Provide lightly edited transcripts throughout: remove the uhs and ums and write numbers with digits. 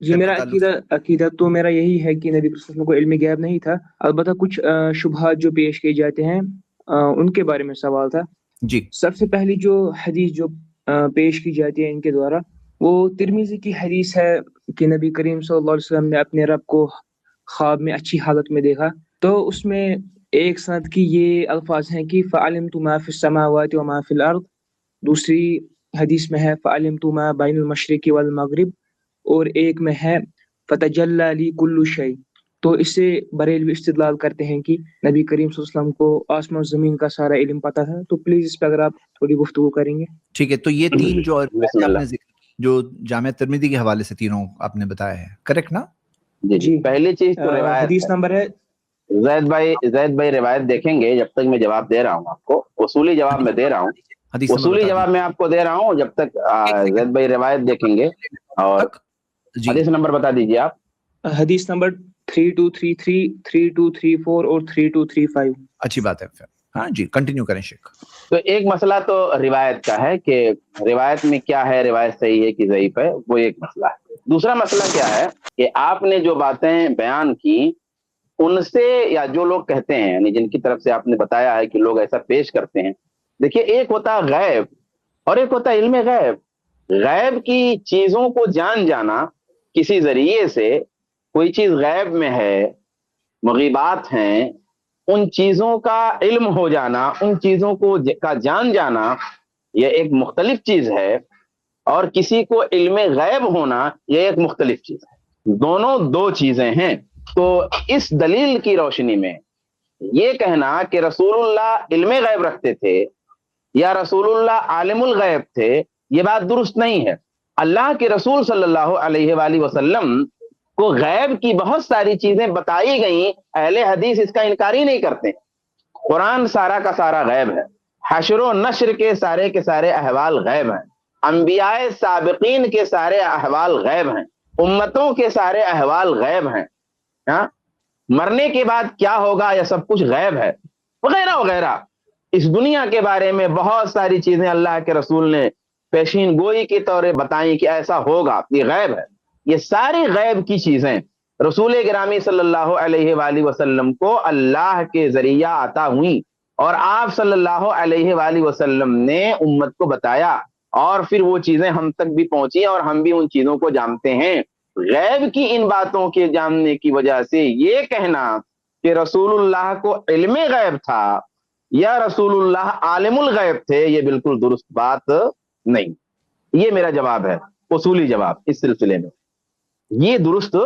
جی میرا تعلق عقیدہ تو میرا یہی ہے کہ نبی صلی اللہ علیہ وسلم کو علم غیب نہیں تھا، البتہ کچھ شبہات جو پیش کیے جاتے ہیں ان کے بارے میں سوال تھا۔ جی سب سے پہلی جو حدیث جو پیش کی جاتی ہے ان کے دوارا، وہ ترمذی کی حدیث ہے کہ نبی کریم صلی اللہ علیہ وسلم نے اپنے رب کو خواب میں اچھی حالت میں دیکھا۔ تو اس میں ایک سند کی یہ الفاظ ہیں کہ فعلمت ما فی السماوات وما فی الارض، دوسری حدیث میں ہے فعلمت ما بین المشرق والمغرب، اور ایک میں ہے فتجلی لی کل شیء۔ تو اس سے بریلوی استدلال کرتے ہیں کہ نبی کریم صلی اللہ علیہ وسلم کو آسمان و زمین کا سارا علم پتہ تھا۔ تو پلیز اس پہ اگر آپ تھوڑی گفتگو کریں گے۔ ٹھیک ہے، تو یہ تین جو بسم آپ اللہ۔ نے ذکر جو جامعہ ترمذی کے حوالے سے تینوں آپ نے بتایا ہے، کریکٹ نا؟ جی پہلی چیز تو روایت حدیث نمبر ہے زید بھائی روایت دیکھیں گے جب تک میں جواب دے رہا ہوں، آپ کو اصولی جواب میں دے رہا ہوں، حدیث نمبر اصولی بتا جواب میں آپ کو دے رہا ہوں جب تک زید بھائی روایت دیکھیں گے۔ اور جی حدیث نمبر بتا دیجیے آپ۔ حدیث نمبر 3233، 3234 اور 3235۔ اچھی بات ہے پھر، ہاں جی کنٹینیو کریں شیخ۔ تو ایک مسئلہ تو روایت کا ہے کہ روایت میں کیا ہے، روایت صحیح ہے کہ ضعیف ہے، وہ ایک مسئلہ ہے۔ دوسرا مسئلہ کیا ہے کہ آپ نے جو باتیں بیان کی ان سے، یا جو لوگ کہتے ہیں یعنی جن کی طرف سے آپ نے بتایا ہے کہ لوگ ایسا پیش کرتے ہیں، دیکھیے ایک ہوتا غیب اور ایک ہوتا علم غیب۔ غیب کی چیزوں کو جان جانا، کسی ذریعے سے کوئی چیز غیب میں ہے، مغیبات ہیں، ان چیزوں کا علم ہو جانا، ان چیزوں کو کا جان جانا، یہ ایک مختلف چیز ہے، اور کسی کو علم غیب ہونا یہ ایک مختلف چیز ہے۔ دونوں دو چیزیں ہیں۔ تو اس دلیل کی روشنی میں یہ کہنا کہ رسول اللہ علم غیب رکھتے تھے یا رسول اللہ عالم الغیب تھے، یہ بات درست نہیں ہے۔ اللہ کے رسول صلی اللہ علیہ وآلہ وسلم کو غیب کی بہت ساری چیزیں بتائی گئیں، اہل حدیث اس کا انکار ہی نہیں کرتے۔ قرآن سارا کا سارا غیب ہے، حشر و نشر کے سارے احوال غیب ہیں، انبیاء سابقین کے سارے احوال غیب ہیں، امتوں کے سارے احوال غیب ہیں، ہاں مرنے کے بعد کیا ہوگا یہ سب کچھ غیب ہے، وغیرہ وغیرہ۔ اس دنیا کے بارے میں بہت ساری چیزیں اللہ کے رسول نے پیشین گوئی کے طور بتائیں کہ ایسا ہوگا، یہ غیب ہے۔ یہ ساری غیب کی چیزیں رسول گرامی صلی اللہ علیہ وآلہ وسلم کو اللہ کے ذریعہ عطا ہوئیں، اور آپ صلی اللہ علیہ وآلہ وسلم نے امت کو بتایا، اور پھر وہ چیزیں ہم تک بھی پہنچی اور ہم بھی ان چیزوں کو جانتے ہیں۔ غیب کی ان باتوں کے جاننے کی وجہ سے یہ کہنا کہ رسول اللہ کو علم غیب تھا یا رسول اللہ عالم الغیب تھے، یہ بالکل درست بات نہیں۔ یہ میرا جواب ہے، اصولی جواب اس سلسلے میں، یہ درست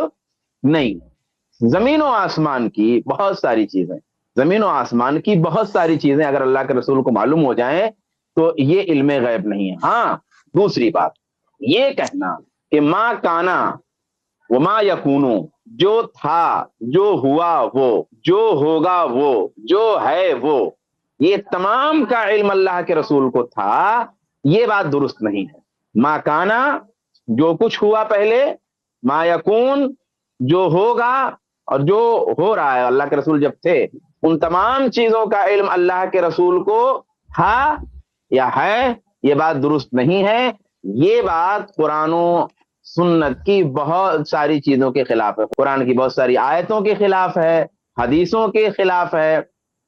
نہیں۔ زمین و آسمان کی بہت ساری چیزیں، زمین و آسمان کی بہت ساری چیزیں اگر اللہ کے رسول کو معلوم ہو جائیں تو یہ علم غیب نہیں ہے۔ ہاں دوسری بات یہ کہنا کہ ما کانا وما یکونو، جو تھا، جو ہوا وہ، جو ہوگا وہ، جو ہے وہ، یہ تمام کا علم اللہ کے رسول کو تھا، یہ بات درست نہیں ہے۔ ما کانا جو کچھ ہوا پہلے، ما یکون جو ہوگا اور جو ہو رہا ہے، اللہ کے رسول جب تھے ان تمام چیزوں کا علم اللہ کے رسول کو تھا یا ہے، یہ بات درست نہیں ہے۔ یہ بات قرآن و سنت کی بہت ساری چیزوں کے خلاف ہے، قرآن کی بہت ساری آیتوں کے خلاف ہے، حدیثوں کے خلاف ہے،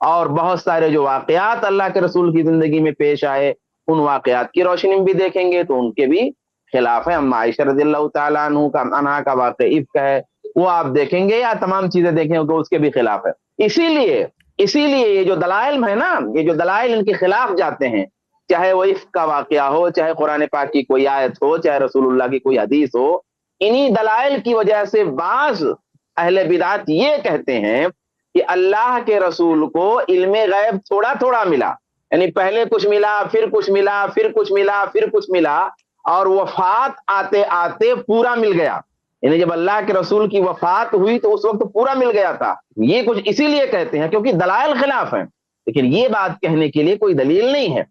اور بہت سارے جو واقعات اللہ کے رسول کی زندگی میں پیش آئے ان واقعات کی روشنی میں بھی دیکھیں گے تو ان کے بھی خلاف ہے۔ اما عائشہ رضی اللہ تعالیٰ عنہ کا واقعہ افک ہے، وہ آپ دیکھیں گے، یا تمام چیزیں دیکھیں گے تو اس کے بھی خلاف ہے۔ اسی لیے یہ جو دلائل ہے نا، یہ جو دلائل ان کے خلاف جاتے ہیں، چاہے وہ افک کا واقعہ ہو، چاہے قرآن پاک کی کوئی آیت ہو، چاہے رسول اللہ کی کوئی حدیث ہو، انہی دلائل کی وجہ سے بعض اہل بدعت یہ کہتے ہیں کہ اللہ کے رسول کو علم غیب تھوڑا تھوڑا ملا، یعنی پہلے کچھ ملا، پھر کچھ ملا، پھر کچھ ملا، پھر کچھ ملا، اور وفات آتے آتے پورا مل گیا، یعنی جب اللہ کے رسول کی وفات ہوئی تو اس وقت پورا مل گیا تھا۔ یہ کچھ اسی لیے کہتے ہیں کیونکہ دلائل خلاف ہیں، لیکن یہ بات کہنے کے لیے کوئی دلیل نہیں ہے۔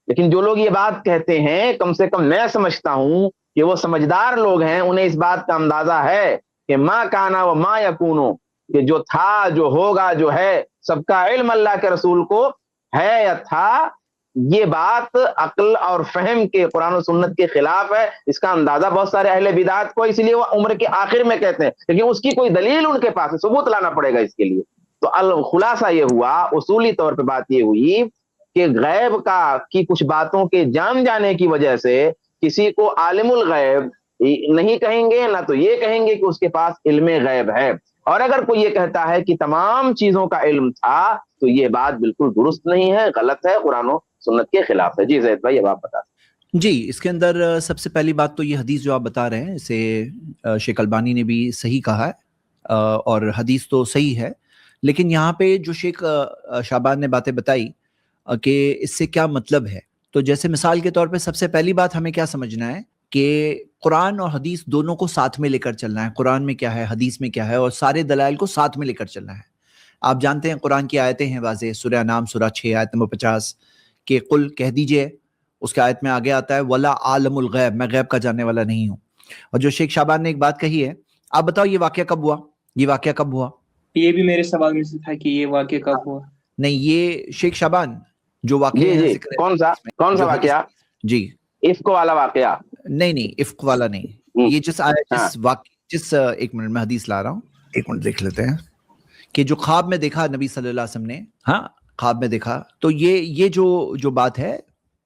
لیکن جو لوگ یہ بات کہتے ہیں، کم سے کم میں سمجھتا ہوں کہ وہ سمجھدار لوگ ہیں، انہیں اس بات کا اندازہ ہے کہ ما کانا و ما یکونو، کہ جو تھا، جو ہوگا، جو ہے، سب کا علم اللہ کے رسول کو ہے یا تھا، یہ بات عقل اور فہم کے قرآن و سنت کے خلاف ہے. اس کا اندازہ بہت سارے اہل بدعت کو، اس لیے وہ عمر کے آخر میں کہتے ہیں، لیکن اس کی کوئی دلیل ان کے پاس ہے، ثبوت لانا پڑے گا اس کے لیے. تو الخلاصہ یہ ہوا، اصولی طور پہ بات یہ ہوئی کہ غیب کی کچھ باتوں کے جان جانے کی وجہ سے کسی کو عالم الغیب نہیں کہیں گے، نہ تو یہ کہیں گے کہ اس کے پاس علم غیب ہے. اور اگر کوئی یہ کہتا ہے کہ تمام چیزوں کا علم تھا تو یہ بات بالکل درست نہیں ہے، غلط ہے، قرآن و سنت کے خلاف ہے. جی زید بھائی اب آپ بتا. جی، اس کے اندر سب سے پہلی بات تو یہ حدیث جو آپ بتا رہے ہیں اسے شیخ البانی نے بھی صحیح کہا ہے، اور حدیث تو صحیح ہے، لیکن یہاں پہ جو شیخ شعبان نے باتیں بتائی کہ اس سے کیا مطلب ہے، تو جیسے مثال کے طور پہ سب سے پہلی بات ہمیں کیا سمجھنا ہے کہ قرآن اور حدیث دونوں کو ساتھ میں لے کر چلنا ہے. قرآن میں کیا ہے، حدیث میں کیا ہے، اور سارے دلائل کو ساتھ میں لے کر چلنا ہے. آپ جانتے ہیں قرآن کی آیتیں ہیں واضح، سورہ انعام سورہ 6 آیت نمبر 50 کہ قل کہہ دیجئے، اس کے آیت میں آگے آتا ہے ولا عالم الغیب، میں غیب کا جاننے والا نہیں ہوں. اور جو شیخ شعبان نے ایک بات کہی ہے، آپ بتاؤ یہ واقعہ کب ہوا؟ یہ واقعہ کب ہوا؟ یہ بھی میرے سوال میں سے تھا کہ یہ واقعہ کب ہوا. نہیں، یہ شیخ شعبان جو واقعہ جی ہے جی، ذکر ہے کون سا جو حدیث، واقعہ؟ جی عفق والا واقعہ؟ نہیں، عفق والا نہیں، یہ جس ایک منٹ میں حدیث لا رہا ہوں، ایک منٹ دیکھ لیتے ہیں کہ جو خواب میں دیکھا نبی صلی اللہ علیہ وسلم نے، ہاں خواب میں دیکھا، تو یہ جو بات ہے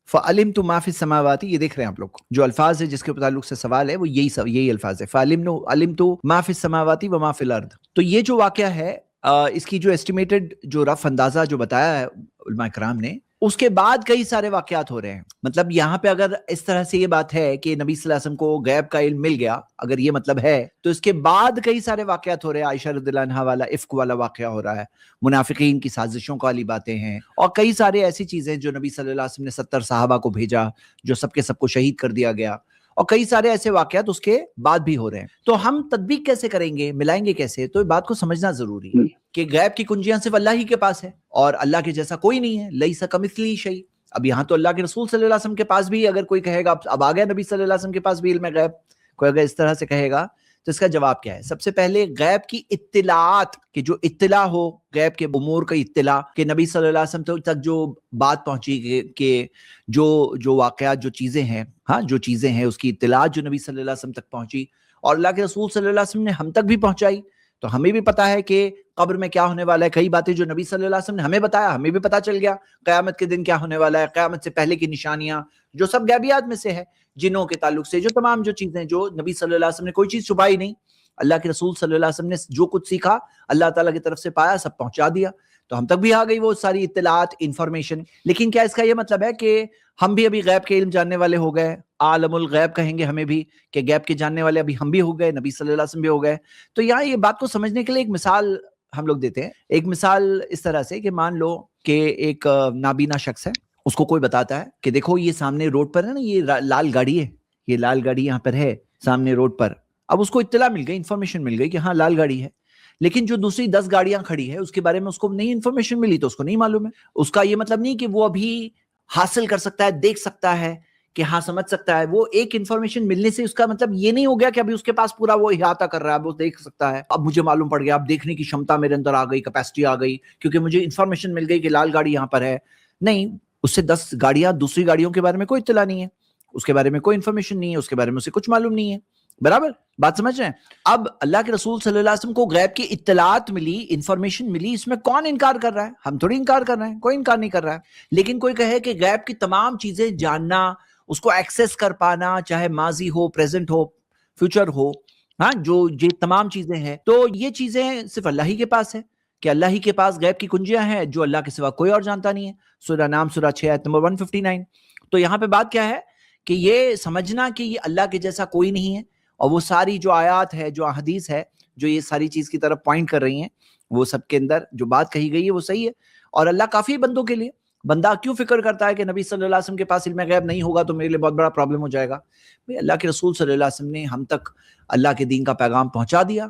فَعَلِمْتُ مَا فِي السَّمَاوَاتِ، یہ دیکھ رہے ہیں آپ لوگ جو الفاظ ہے جس کے تعلق سے سوال ہے وہ یہی الفاظ ہے، فَعَلِمْتُ مَا فِي السَّمَاوَاتِ وَمَا فِي الْأَرْضِ. تو یہ جو واقعہ ہے اس کی جو ایسٹیمیٹڈ جو رف اندازہ جو بتایا ہے علماء کرام نے، اس کے بعد کئی سارے واقعات ہو رہے ہیں. مطلب یہاں پہ اگر اس طرح سے یہ بات ہے کہ نبی صلی اللہ علیہ وسلم کو غیب کا علم مل گیا، اگر یہ مطلب ہے تو اس کے بعد کئی سارے واقعات ہو رہے ہیں. عائشہ رضی اللہ عنہا والا عفق والا واقعہ ہو رہا ہے، منافقین کی سازشوں والی باتیں ہیں، اور کئی سارے ایسی چیزیں جو نبی صلی اللہ علیہ وسلم نے 70 صحابہ کو بھیجا جو سب کے سب کو شہید کر دیا گیا، اور کئی سارے ایسے واقعات اس کے بعد بھی ہو رہے ہیں. تو ہم تطبیق کیسے کریں گے، ملائیں گے کیسے؟ تو یہ بات کو سمجھنا ضروری ہے کہ غیب کی کنجیاں صرف اللہ ہی کے پاس ہے، اور اللہ کے جیسا کوئی نہیں ہے، لیس کمثلہ شیء. اب یہاں تو اللہ کے رسول صلی اللہ علیہ وسلم کے پاس بھی اگر کوئی کہے گا اب آ گیا نبی صلی اللہ علیہ وسلم کے پاس بھی علم غیب، کوئی اگر اس طرح سے کہے گا تو اس کا جواب کیا ہے؟ سب سے پہلے غیب کی اطلاعات، کہ جو اطلاع ہو غیب کے امور کا اطلاع، کہ نبی صلی اللہ علیہ وسلم تک جو بات پہنچی کہ جو واقعات جو چیزیں ہیں، ہاں جو چیزیں ہیں اس کی اطلاعات جو نبی صلی اللہ علیہ وسلم تک پہنچی اور اللہ کے رسول صلی اللہ علیہ وسلم نے ہم تک بھی پہنچائی. تو ہمیں بھی پتا ہے کہ قبر میں کیا ہونے والا ہے، کئی باتیں جو نبی صلی اللہ علیہ وسلم نے ہمیں بتایا ہمیں بھی پتا چل گیا. قیامت کے دن کیا ہونے والا ہے، قیامت سے پہلے کی نشانیاں جو سب غیبیات میں سے ہے، جنوں کے تعلق سے جو تمام جو چیزیں جو نبی صلی اللہ علیہ وسلم نے کوئی چیز چھپائی نہیں، اللہ کے رسول صلی اللہ علیہ وسلم نے جو کچھ سیکھا اللہ تعالیٰ کی طرف سے پایا سب پہنچا دیا. تو ہم تک بھی آ گئی وہ ساری اطلاعات، انفارمیشن. لیکن کیا اس کا یہ مطلب ہے کہ ہم بھی ابھی غیب کے علم جاننے والے ہو گئے؟ عالم الغیب کہیں گے ہمیں بھی کہ غیب کے جاننے والے ابھی ہم بھی ہو گئے، نبی صلی اللہ علیہ وسلم بھی ہو گئے. تو یہاں یہ بات کو سمجھنے کے لیے ایک مثال ہم لوگ دیتے ہیں. ایک مثال اس طرح سے کہ مان لو کہ ایک نابینا شخص ہے، اس کو کوئی بتاتا ہے کہ دیکھو یہ سامنے روڈ پر ہے نا، یہ لال گاڑی ہے، یہ لال گاڑی یہاں پر ہے سامنے روڈ پر. اب اس کو اطلاع مل گئی، انفارمیشن مل گئی کہ ہاں لال گاڑی ہے، لیکن جو دوسری 10 گاڑیاں کھڑی ہے اس کے بارے میں اس کو نہیں انفارمیشن ملی تو اس کو نہیں معلوم ہے. اس کا یہ مطلب نہیں کہ وہ ابھی حاصل کر سکتا ہے، دیکھ سکتا ہے کہ ہاں سمجھ سکتا ہے. وہ ایک انفارمیشن ملنے سے اس کا مطلب یہ نہیں ہو گیا کہ ابھی اس کے پاس پورا وہ احاطہ کر رہا ہے، اب وہ دیکھ سکتا ہے، اب مجھے معلوم پڑ گیا، اب دیکھنے کی شمتا میرے اندر آ گئی، کیپیسٹی آ گئی کیونکہ مجھے انفارمیشن مل گئی کہ لال گاڑی یہاں پر ہے. نہیں، اس سے 10 گاڑیاں دوسری گاڑیوں کے بارے میں کوئی اطلاع نہیں ہے، اس کے بارے میں کوئی انفارمیشن نہیں ہے، اس کے بارے میں اسے کچھ معلوم نہیں ہے. برابر بات سمجھ رہے ہیں؟ اب اللہ کے رسول صلی اللہ علیہ وسلم کو غیب کی اطلاعات ملی، انفارمیشن ملی، اس میں کون انکار کر رہا ہے؟ ہم تھوڑی انکار کر رہے ہیں، کوئی انکار نہیں کر رہا ہے. لیکن کوئی کہے کہ غیب کی تمام چیزیں جاننا، اس کو ایکسس کر پانا، چاہے ماضی ہو، پریزنٹ ہو، فیوچر ہو، ہاں جو یہ تمام چیزیں ہیں، تو یہ چیزیں صرف اللہ ہی کے پاس ہے، کہ اللہ ہی کے پاس غیب کی کنجیاں ہیں جو اللہ کے سوا کوئی اور جانتا نہیں ہے. سورہ نام سورہ 6 آیت نمبر 159. تو یہاں پہ بات کیا ہے کہ یہ سمجھنا کہ یہ اللہ کے جیسا کوئی نہیں ہے، اور وہ ساری جو آیات ہے، جو حدیث ہے، جو یہ ساری چیز کی طرف پوائنٹ کر رہی ہیں، وہ سب کے اندر جو بات کہی گئی ہے وہ صحیح ہے. اور اللہ کافی ہے بندوں کے لیے. بندہ کیوں فکر کرتا ہے کہ نبی صلی اللہ علیہ وسلم کے پاس علم غیب نہیں ہوگا تو میرے لیے بہت بڑا پرابلم ہو جائے گا؟ بھئی اللہ کے رسول صلی اللہ علیہ وسلم نے ہم تک اللہ کے دین کا پیغام پہنچا دیا،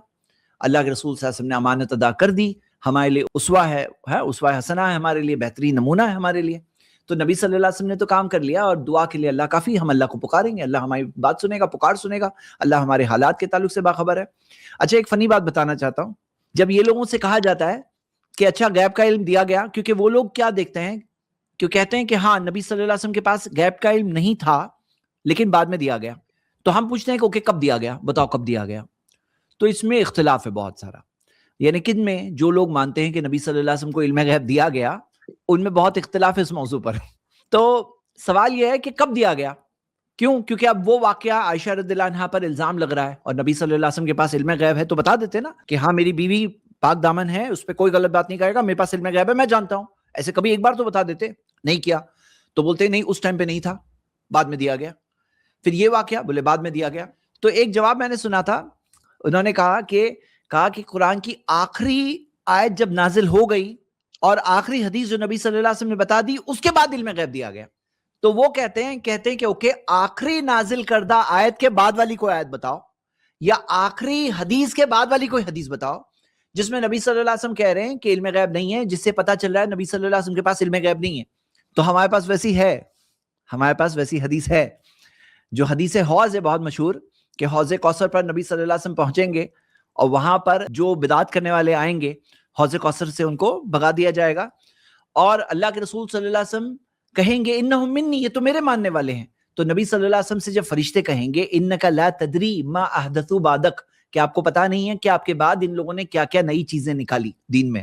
اللہ کے رسول صلی اللہ علیہ وسلم نے امانت ادا کر دی، ہمارے لیے اسوہ ہے، اسوہ حسنہ ہے، ہمارے لیے بہترین نمونہ ہے ہمارے لیے. تو نبی صلی اللہ علیہ وسلم نے تو کام کر لیا، اور دعا کے لیے اللہ کافی. ہم اللہ کو پکاریں گے، اللہ ہماری بات سنے گا، پکار سنے گا، اللہ ہمارے حالات کے تعلق سے باخبر ہے. اچھا ایک فنی بات بتانا چاہتا ہوں. جب یہ لوگوں سے کہا جاتا ہے کہ اچھا غیب کا علم دیا گیا، کیونکہ وہ لوگ کیا دیکھتے ہیں کہ کہتے ہیں کہ ہاں نبی صلی اللہ علیہ وسلم کے پاس غیب کا علم نہیں تھا لیکن بعد میں دیا گیا. تو ہم پوچھتے ہیں کہ اوکے کب دیا گیا, بتاؤ کب دیا گیا. تو اس میں اختلاف ہے بہت سارا, یعنی کن میں جو لوگ مانتے ہیں کہ نبی صلی اللہ علیہ وسلم کو علم غیب دیا گیا ان میں بہت اختلاف ہے اس موضوع پر. تو سوال یہ ہے کہ کب دیا گیا, کیوں؟ کیونکہ اب وہ واقعہ عائشہ رضی اللہ عنہا پر الزام لگ رہا ہے اور نبی صلی اللہ علیہ وسلم کے پاس علم غیب ہے تو بتا دیتے نا کہ ہاں میری بیوی پاک دامن ہے, اس پہ کوئی غلط بات نہیں کرے گا, میرے پاس علم غیب ہے, میں جانتا ہوں. ایسے کبھی ایک بار تو بتا دیتے, نہیں کیا تو بولتے نہیں اس ٹائم پہ نہیں تھا, بعد میں دیا گیا. پھر یہ واقعہ بولے بعد میں دیا گیا. تو ایک جواب میں نے سنا تھا, انہوں نے کہا کہ قرآن کی آخری آیت جب نازل ہو گئی اور آخری حدیث جو نبی صلی اللہ علیہ وسلم نے بتا دی اس کے بعد علم غیب دیا گیا. تو وہ کہتے ہیں کہ اوکے آخری نازل کردہ آیت کے بعد والی کوئی آیت بتاؤ یا آخری حدیث کے بعد والی کوئی حدیث بتاؤ جس میں نبی صلی اللہ علیہ وسلم کہہ رہے ہیں کہ علم غیب نہیں ہے, جس سے پتہ چل رہا ہے نبی صلی اللہ علیہ وسلم کے پاس علم غیب نہیں ہے. تو ہمارے پاس ویسی ہے, ہمارے پاس ویسی حدیث ہے جو حدیث حوض ہے بہت مشہور, کہ حوض کوثر پر نبی صلی اللہ علیہ وسلم پہنچیں گے اور وہاں پر جو بدعت کرنے والے آئیں گے حوض کوثر سے ان کو بھگا دیا جائے گا, اور اللہ کے رسول صلی اللہ علیہ وسلم کہیں گے انہم منی, یہ تو میرے ماننے والے ہیں. تو نبی صلی اللہ علیہ وسلم سے جب فرشتے کہیں گے انک لا تدری ما احدثوا بعدک, کہ آپ کو پتا نہیں ہے کہ آپ کے بعد ان لوگوں نے کیا کیا نئی چیزیں نکالی دین میں,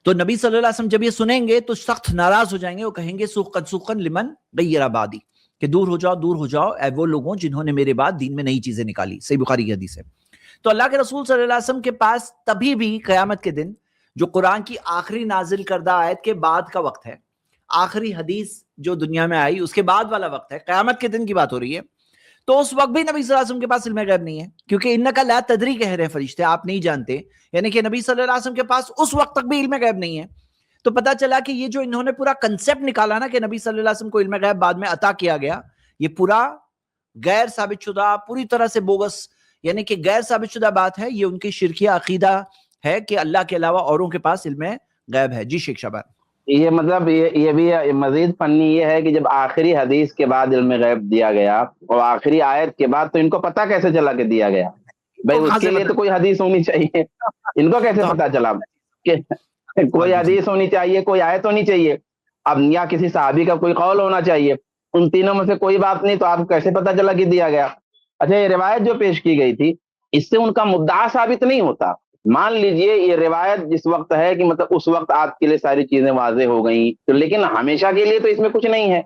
تو نبی صلی اللہ علیہ وسلم جب یہ سنیں گے تو سخت ناراض ہو جائیں گے, وہ کہیں گے سوقن سوقن لمن غیر بعدی, کہ دور ہو جاؤ اے وہ لوگوں جنہوں نے میرے بعد دین میں نئی چیزیں نکالی. صحیح بخاری کی حدیث ہے. تو اللہ کے رسول صلی اللہ علیہ وسلم کے پاس تبھی بھی قیامت کے دن جو قرآن کی آخری نازل کردہ آیت کے بعد کا وقت ہے, آخری حدیث جو دنیا میں آئی اس کے بعد والا وقت ہے, قیامت کے دن کی بات ہو رہی ہے, تو اس وقت بھی نبی صلی اللہ علیہ وسلم کے پاس علم غیب نہیں ہے, کیونکہ انکا لا تدری کہہ رہے ہیں فرشتے, آپ نہیں جانتے, یعنی کہ نبی صلی اللہ علیہ وسلم کے پاس اس وقت تک بھی علم غیب نہیں ہے. تو پتا چلا کہ یہ جو انہوں نے پورا کنسپٹ نکالا نا کہ نبی صلی اللہ علیہ وسلم کو علم غیب بعد میں عطا کیا گیا, یہ پورا غیر ثابت شدہ, پوری طرح سے بوگس, یعنی کہ غیر ثابت شدہ بات ہے. یہ ان کی شرکیہ عقیدہ ہے کہ اللہ کے علاوہ اوروں کے پاس علم غیب ہے. جی شیخ شعبان. یہ مطلب یہ بھی مزید فنی یہ ہے کہ جب آخری حدیث کے بعد علم غیب دیا گیا اور آخری آیت کے بعد, تو ان کو پتا کیسے چلا کہ دیا گیا؟ بھائی اس کے لیے تو کوئی حدیث ہونی چاہیے, ان کو کیسے پتا چلا کہ کوئی حدیث ہونی چاہیے, کوئی آیت ہونی چاہیے, اب یا کسی صحابی کا کوئی قول ہونا چاہیے, ان تینوں میں سے کوئی بات نہیں, تو آپ کو کیسے پتا چلا کہ دیا گیا؟ اچھا, یہ روایت جو پیش کی گئی تھی اس سے ان کا مدعا ثابت نہیں ہوتا. مان لیجئے یہ روایت جس وقت ہے کہ مطلب اس وقت آپ کے لیے ساری چیزیں واضح ہو گئیں, تو لیکن ہمیشہ کے لیے تو اس میں کچھ نہیں ہے.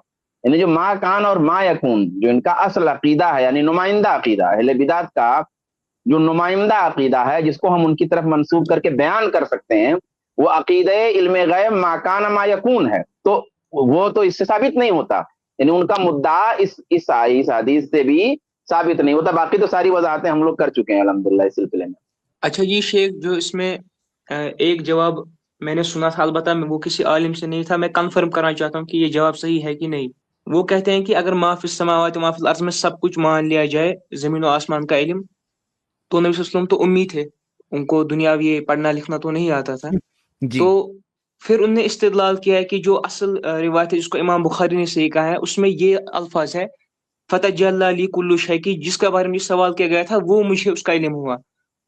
یعنی جو ما کان اور ما یکون جو ان کا اصل عقیدہ ہے, یعنی نمائندہ عقیدہ اہل بدعت کا جو نمائندہ عقیدہ ہے جس کو ہم ان کی طرف منسوب کر کے بیان کر سکتے ہیں, وہ عقیدہ علم غیب ما کان ما یکون ہے, تو وہ تو اس سے ثابت نہیں ہوتا. یعنی ان کا مدعا اس حدیث سے بھی ثابت نہیں ہوتا. باقی تو ساری وضاحتیں ہم لوگ کر چکے ہیں الحمدللہ اس سلسلے میں. اچھا یہ شیخ, جو اس میں ایک جواب میں نے سنا تھا, البتہ وہ کسی عالم سے نہیں تھا, میں کنفرم کرنا چاہتا ہوں کہ یہ جواب صحیح ہے کہ نہیں. وہ کہتے ہیں کہ اگر ما فی السماوات و ما فی الارض میں سب کچھ مان لیا جائے, زمین و آسمان کا علم, تو نبی صلی اللہ علیہ وسلم تو امی تھے, ان کو دنیاوی پڑھنا لکھنا تو نہیں آتا تھا. تو پھر انہوں نے استدلال کیا ہے کہ جو اصل روایت ہے جس کو امام بخاری نے صحیح کہا ہے, اس میں یہ الفاظ ہے فتجلی لی کل شیء, کی جس کے بارے میں سوال کیا گیا تھا وہ مجھے اس کا علم ہوا.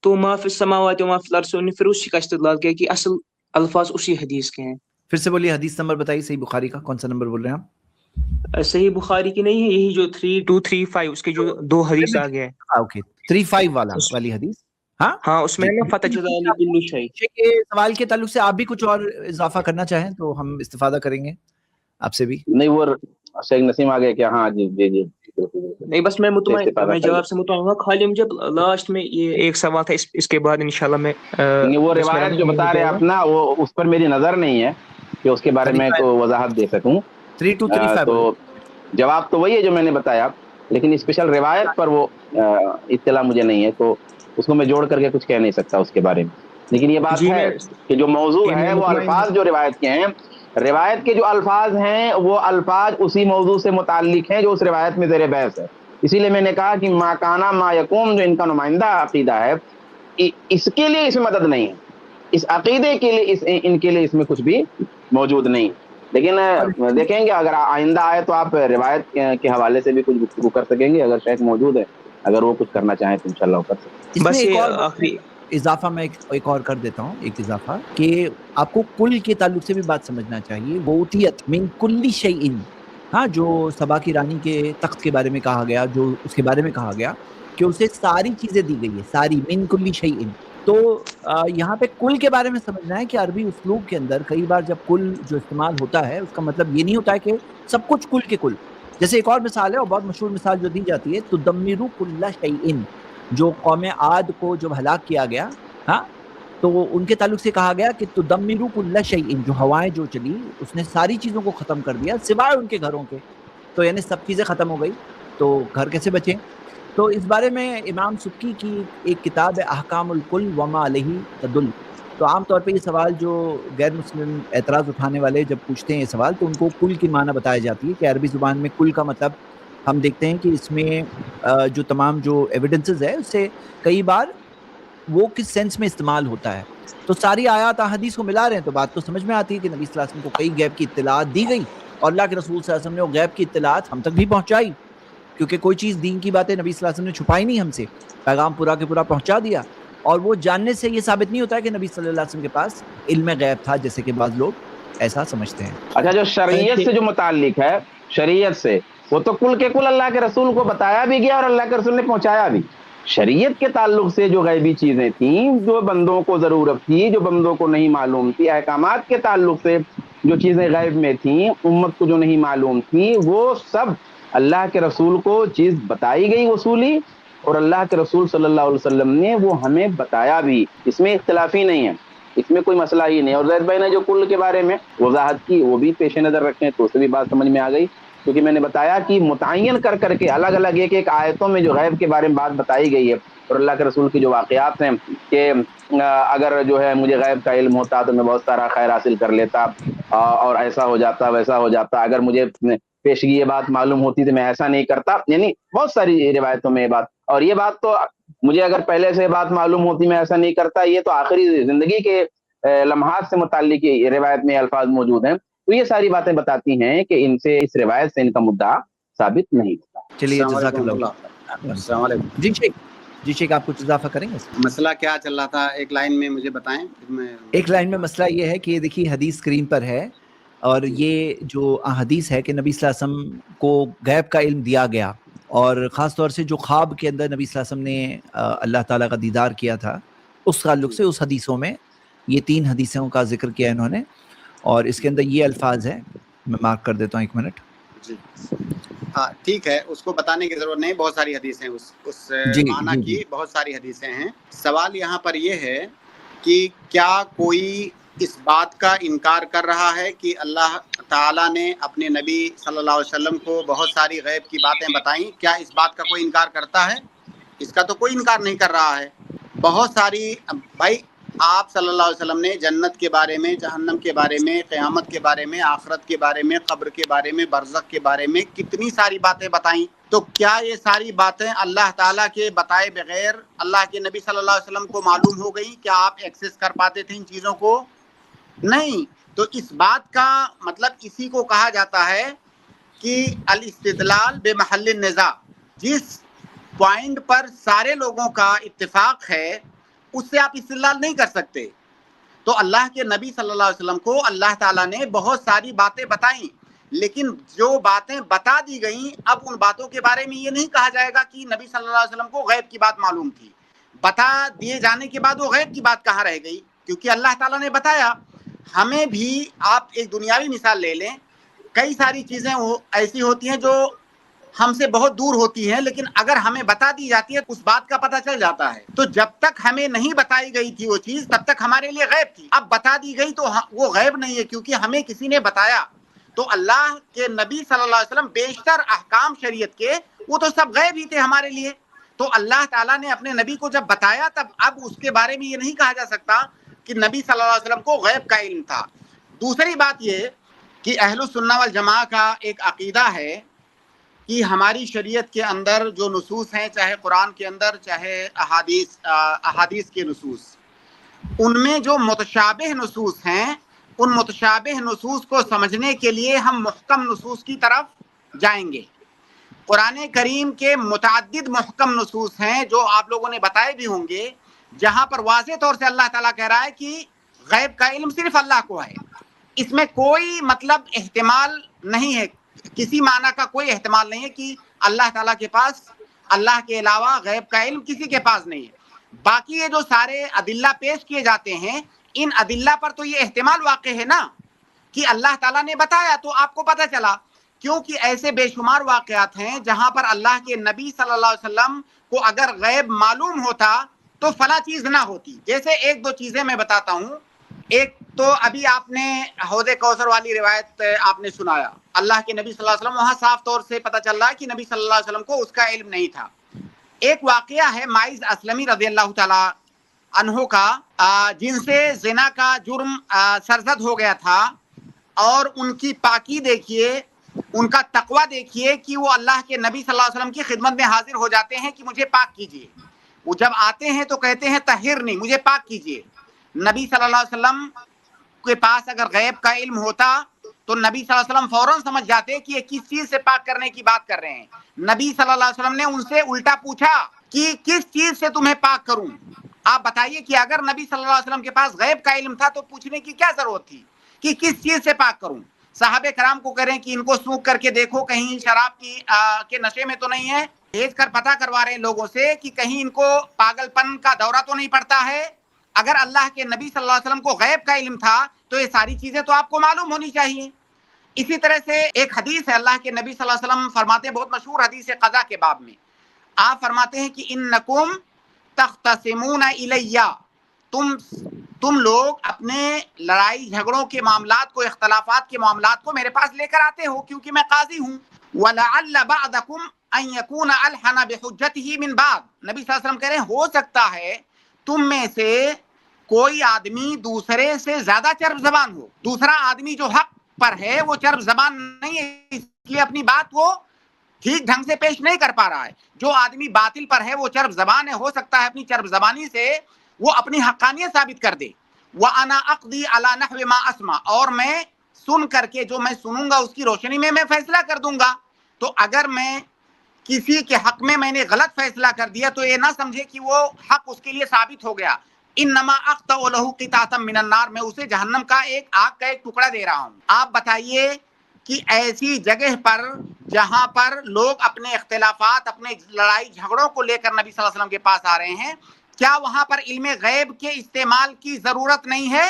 تو ما فی السماوات و ما فی الارض, انہوں نے پھر اسی کا استدلال کیا کہ اصل الفاظ اسی حدیث کے ہیں. پھر سے بولیے حدیث نمبر بتائیے, صحیح بخاری کا کون سا نمبر بول رہے ہیں آپ؟ صحیح بخاری کی نہیں ہے, یہی جو 3235 اس کے جو دو حدیث آ گیا ہے. اوکے 35 والی حدیث. ہاں اس میں فتجلی لی کل شیء. سوال کے تعلق سے آپ بھی کچھ اور اضافہ کرنا چاہیں تو ہم استفادہ کریں گے آپ سے بھی. نہیں وہ شیخ نسیم آ گئے کیا؟ ہاں جی جی جی. نہیں بس میں مطمئن, میں جواب سے مطمئن ہوں. خالی مجھے لاسٹ میں یہ ایک سوال تھا, اس کے بعد انشاءاللہ میں وہ روایت جو بتا رہے ہیں آپ نا, وہ اس پر میری نظر نہیں ہے کہ اس کے بارے میں کو وضاحت دے سکوں. 3235 تو جواب تو وہی ہے جو میں نے بتایا, لیکن اسپیشل روایت پر وہ اطلاع مجھے نہیں ہے, تو اس کو میں جوڑ کر کے کچھ کہہ نہیں سکتا اس کے بارے میں. لیکن یہ بات ہے کہ جو موضوع ہے وہ الفاظ جو روایت کے ہیں, روایت کے جو الفاظ ہیں وہ الفاظ اسی موضوع سے متعلق ہیں جو اس روایت میں زیر بحث ہے. اسی لیے میں نے کہا کہ ما کانا ما یکون جو ان کا نمائندہ عقیدہ ہے, اس کے لیے اس میں مدد نہیں ہے, اس عقیدے کے لیے ان کے لیے اس میں کچھ بھی موجود نہیں. لیکن دیکھیں گے اگر آئندہ آئے تو آپ روایت کے حوالے سے بھی کچھ گفتگو کر سکیں گے, اگر شیخ موجود ہے, اگر وہ کچھ کرنا چاہیں تو انشاءاللہ وہ کر سکتے ہیں. بس ایک اور اضافہ میں ایک اور کر دیتا ہوں, ایک اضافہ کہ آپ کو کل کے تعلق سے بھی بات سمجھنا چاہیے. وَأُوتِيَتْ مِن كُلِّ شَيْءٍ، ہاں، جو سبا کی رانی کے تخت کے بارے میں کہا گیا، جو اس کے بارے میں کہا گیا کہ اسے ساری چیزیں دی گئی ہے، ساری، من کلی شیء. تو یہاں پہ کل کے بارے میں سمجھنا ہے کہ عربی اسلوب کے اندر کئی بار جب کل جو استعمال ہوتا ہے اس کا مطلب یہ نہیں ہوتا ہے کہ سب کچھ کل کے کل. جیسے ایک اور مثال ہے، اور بہت مشہور مثال جو دی جاتی ہے، تدمر کل شیء، جو قوم عاد کو جب ہلاک کیا گیا، ہاں، تو ان کے تعلق سے کہا گیا کہ تدمر کل شیء، جو ہوائیں جو چلی اس نے ساری چیزوں کو ختم کر دیا سوائے ان کے گھروں کے. تو یعنی سب چیزیں ختم ہو گئی تو گھر کیسے بچیں؟ تو اس بارے میں امام سبکی کی ایک کتاب ہے احکام الکل وما علیہ تدل. تو عام طور پہ یہ سوال جو غیر مسلم اعتراض اٹھانے والے جب پوچھتے ہیں یہ سوال تو ان کو کل کی معنی بتائی جاتی ہے کہ عربی زبان میں کل کا مطلب ہم دیکھتے ہیں کہ اس میں جو تمام جو ایویڈنسز ہے اس سے کئی بار وہ کس سینس میں استعمال ہوتا ہے. تو ساری آیات احادیث کو ملا رہے ہیں تو بات تو سمجھ میں آتی ہے کہ نبی صلی اللہ علیہ وسلم کو کئی غیب کی اطلاعات دی گئی اور اللہ کے رسول صلی اللہ علیہ وسلم نے وہ غیب کی اطلاعات ہم تک بھی پہنچائی، کیونکہ کوئی چیز دین کی باتیں نبی صلی اللہ علیہ وسلم نے چھپائی نہیں ہم سے، پیغام پورا کے پورا پہنچا دیا. اور وہ جاننے سے یہ ثابت نہیں ہوتا ہے کہ نبی صلی اللہ علیہ وسلم کے پاس علم غیب تھا، جیسے کہ بعض لوگ ایسا سمجھتے ہیں. اچھا، جو شریعت سے جو متعلق ہے، شریعت سے، وہ تو کل کے کل اللہ کے رسول کو بتایا بھی گیا اور اللہ کے رسول نے پہنچایا بھی. شریعت کے تعلق سے جو غیبی چیزیں تھیں، جو بندوں کو ضرورت تھی، جو بندوں کو نہیں معلوم تھی، احکامات کے تعلق سے جو چیزیں غیب میں تھیں، امت کو جو نہیں معلوم تھی، وہ سب اللہ کے رسول کو چیز بتائی گئی وصولی، اور اللہ کے رسول صلی اللہ علیہ وسلم نے وہ ہمیں بتایا بھی. اس میں اختلاف ہی نہیں ہے، اس میں کوئی مسئلہ ہی نہیں. اور زید بھائی نے جو کل کے بارے میں وضاحت کی وہ بھی پیش نظر رکھیں تو اسے بھی بات سمجھ میں آ گئی، کیونکہ میں نے بتایا کہ متعین کر کر کے الگ الگ ایک ایک آیتوں میں جو غیب کے بارے میں بات بتائی گئی ہے اور اللہ کے رسول کی جو واقعات ہیں کہ اگر جو ہے مجھے غیب کا علم ہوتا تو میں بہت سارا خیر حاصل کر لیتا اور ایسا ہو جاتا ویسا ہو جاتا، اگر مجھے پیشگی یہ بات معلوم ہوتی تو میں ایسا نہیں کرتا. یعنی بہت ساری روایتوں میں یہ بات، اور یہ بات تو مجھے اگر پہلے سے بات معلوم ہوتی میں ایسا نہیں کرتا، یہ تو آخری زندگی کے لمحات سے متعلق روایت میں الفاظ موجود ہیں. تو یہ ساری باتیں بتاتی ہیں کہ ان سے، اس روایت سے ان کا مدعا ثابت نہیں ہوتا. چلیے السلام جزاک علیکم اللہ. السلام علیکم. جی شیخ آپ کچھ اضافہ کریں گے؟ مسئلہ کیا چل رہا تھا ایک لائن میں مجھے بتائیں. ایک لائن میں مسئلہ یہ ہے کہ دیکھیے حدیث اسکرین پر ہے، اور یہ جو حدیث ہے کہ نبی صلی اللہ علیہ وسلم کو غیب کا علم دیا گیا، اور خاص طور سے جو خواب کے اندر نبی صلی اللہ علیہ وسلم نے اللہ تعالیٰ کا دیدار کیا تھا، اس تعلق سے اس حدیثوں میں یہ 3 حدیثوں کا ذکر کیا انہوں نے، اور اس کے اندر یہ الفاظ ہیں، میں مارک کر دیتا ہوں 1 منٹ. جی ہاں ٹھیک ہے، اس کو بتانے کی ضرورت نہیں، بہت ساری حدیثیں اس معنی کی بہت ساری حدیثیں ہیں. سوال یہاں پر یہ ہے کہ کیا کوئی اس بات کا انکار کر رہا ہے کہ اللہ تعالیٰ نے اپنے نبی صلی اللہ علیہ وسلم کو بہت ساری غیب کی باتیں بتائیں؟ کیا اس بات کا کوئی انکار کرتا ہے؟ اس کا تو کوئی انکار نہیں کر رہا ہے. بہت ساری، بھائی آپ صلی اللہ علیہ وسلم نے جنت کے بارے میں، جہنم کے بارے میں، قیامت کے بارے میں، آخرت کے بارے میں، قبر کے بارے میں، برزخ کے بارے میں کتنی ساری باتیں بتائیں. تو کیا یہ ساری باتیں اللہ تعالیٰ کے بتائے بغیر اللہ کے نبی صلی اللہ علیہ وسلم کو معلوم ہو گئی؟ کیا آپ ایکسس کر پاتے تھے ان چیزوں کو؟ نہیں. تو اس بات کا مطلب اسی کو کہا جاتا ہے کہ الاستدلال بمحل النزاع. جس پوائنٹ پر سارے لوگوں کا اتفاق ہے اس سے آپ استدلال نہیں کر سکتے. تو اللہ کے نبی صلی اللہ علیہ وسلم کو اللہ تعالیٰ نے بہت ساری باتیں بتائیں، لیکن جو باتیں بتا دی گئیں، اب ان باتوں کے بارے میں یہ نہیں کہا جائے گا کہ نبی صلی اللہ علیہ وسلم کو غیب کی بات معلوم تھی. بتا دیے جانے کے بعد وہ غیب کی بات کہاں رہ گئی؟ کیونکہ اللہ تعالیٰ نے بتایا. ہمیں بھی آپ ایک دنیاوی مثال لے لیں، کئی ساری چیزیں ایسی ہوتی ہیں جو ہم سے بہت دور ہوتی ہیں، لیکن اگر ہمیں بتا دی جاتی ہے اس بات کا پتہ چل جاتا ہے. تو جب تک ہمیں نہیں بتائی گئی تھی وہ چیز تب تک ہمارے لیے غیب تھی. اب بتا دی گئی تو وہ غیب نہیں ہے کیونکہ ہمیں کسی نے بتایا. تو اللہ کے نبی صلی اللہ علیہ وسلم بیشتر احکام شریعت کے وہ تو سب غیب ہی تھے ہمارے لیے. تو اللہ تعالیٰ نے اپنے نبی کو جب بتایا تب اب اس کے بارے میں یہ نہیں کہا جا سکتا کہ نبی صلی اللہ علیہ وسلم کو غیب کا علم تھا. دوسری بات یہ کہ اہل السنہ والجماعہ کا ایک عقیدہ ہے کہ ہماری شریعت کے اندر جو نصوص ہیں، چاہے قرآن کے اندر چاہے احادیث کے نصوص، ان میں جو متشابہ نصوص ہیں، ان متشابہ نصوص کو سمجھنے کے لیے ہم محکم نصوص کی طرف جائیں گے. قرآن کریم کے متعدد محکم نصوص ہیں جو آپ لوگوں نے بتائے بھی ہوں گے، جہاں پر واضح طور سے اللہ تعالیٰ کہہ رہا ہے کہ غیب کا علم صرف اللہ کو ہے. اس میں کوئی مطلب احتمال نہیں ہے, کسی معنی کا کوئی احتمال نہیں ہے کہ اللہ تعالیٰ کے پاس اللہ کے علاوہ غیب کا علم کسی کے پاس نہیں ہے. باقی یہ جو سارے ادلہ پیش کیے جاتے ہیں, ان ادلہ پر تو یہ احتمال واقع ہے نا کہ اللہ تعالیٰ نے بتایا تو آپ کو پتہ چلا, کیونکہ ایسے بے شمار واقعات ہیں جہاں پر اللہ کے نبی صلی اللہ علیہ وسلم کو اگر غیب معلوم ہوتا تو فلاں چیز نہ ہوتی. جیسے ایک دو چیزیں میں بتاتا ہوں. ایک تو ابھی آپ نے حوض کوثر والی روایت آپ نے سنایا, اللہ کے نبی صلی اللہ علیہ وسلم, وہاں صاف طور سے پتہ چل رہا ہے کہ نبی صلی اللہ علیہ وسلم کو اس کا علم نہیں تھا. ایک واقعہ ہے ماعز اسلمی رضی اللہ تعالی عنہ کا, جن سے زنا کا جرم سرزد ہو گیا تھا, اور ان کی پاکی دیکھیے, ان کا تقوی دیکھیے کہ وہ اللہ کے نبی صلی اللہ علیہ وسلم کی خدمت میں حاضر ہو جاتے ہیں کہ مجھے پاک کیجیے. وہ جب آتے ہیں تو کہتے ہیں طہرنی, مجھے پاک کیجیے. نبی صلی اللہ علیہ وسلم کے پاس اگر غیب کا علم ہوتا تو نبی صلی اللہ علیہ وسلم فوراً سمجھ جاتے کہ یہ کس چیز سے پاک کرنے کی بات کر رہے ہیں. نبی صلی اللہ علیہ وسلم نے ان سے الٹا پوچھا کہ کس چیز سے تمہیں پاک کروں. آپ بتائیے کہ اگر نبی صلی اللہ علیہ وسلم کے پاس غیب کا علم تھا تو پوچھنے کی کیا ضرورت تھی کہ کس چیز سے پاک کروں. صحابہ کرام کو کریں کہ ان کو سونک کر کے دیکھو کہیں شراب کے نشے میں تو نہیں ہے, بھیج کر پتہ کروا رہے ہیں لوگوں سے کہ کہیں ان کو پاگل پن کا دورہ تو نہیں پڑتا ہے. اگر اللہ کے نبی صلی اللہ علیہ وسلم کو غیب کا علم تھا تو یہ ساری چیزیں تو آپ کو معلوم ہونی چاہیے. اسی طرح سے ایک حدیث ہے, اللہ کے نبی صلی اللہ علیہ وسلم فرماتے ہیں, بہت مشہور حدیث ہے قضا کے باب میں, آپ فرماتے ہیں کہ انکم تختصمون الیہ, تم لوگ اپنے لڑائی جھگڑوں کے معاملات کو, اختلافات کے معاملات کو میرے پاس لے کر آتے ہو کیونکہ میں قاضی ہوں. وَلَعَلَّ بَعْضَكُمْ أَن يَكُونَ أَلْحَنَ بِحُجَّتِهِ مِنْ بَعْضٍ. نبی صلی اللہ علیہ وسلم کہہ رہے ہیں ہو سکتا ہے تم میں سے کوئی آدمی دوسرے سے زیادہ چرب زبان ہو. دوسرا آدمی جو حق پر ہے وہ چرب زبان نہیں ہے, اس لیے اپنی بات وہ ٹھیک ڈھنگ سے پیش نہیں کر پا رہا ہے. جو آدمی باطل پر ہے وہ چرب زبان ہے, ہو سکتا ہے اپنی چرب زبانی سے وہ اپنی حقانیت ثابت کر دے. وَأَنَا أَقْضِي عَلَى نَحْوِ مَا أَسْمَعُ, اور میں سن کر کے جو میں سنوں گا اس کی روشنی میں فیصلہ کر دوں گا. تو اگر میں کسی کے حق میں نے غلط فیصلہ کر دیا تو یہ نہ سمجھے کہ وہ حق اس کے لیے ثابت ہو گیا. انما اقطع له قطعة من النار, میں اسے جہنم کا آگ کا ایک ٹکڑا دے رہا ہوں. آپ بتائیے کہ ایسی جگہ پر جہاں پر لوگ اپنے اختلافات, اپنے لڑائی جھگڑوں کو لے کر نبی صلی اللہ علیہ وسلم کے پاس آ رہے ہیں, کیا وہاں پر علم غیب کے استعمال کی ضرورت نہیں ہے؟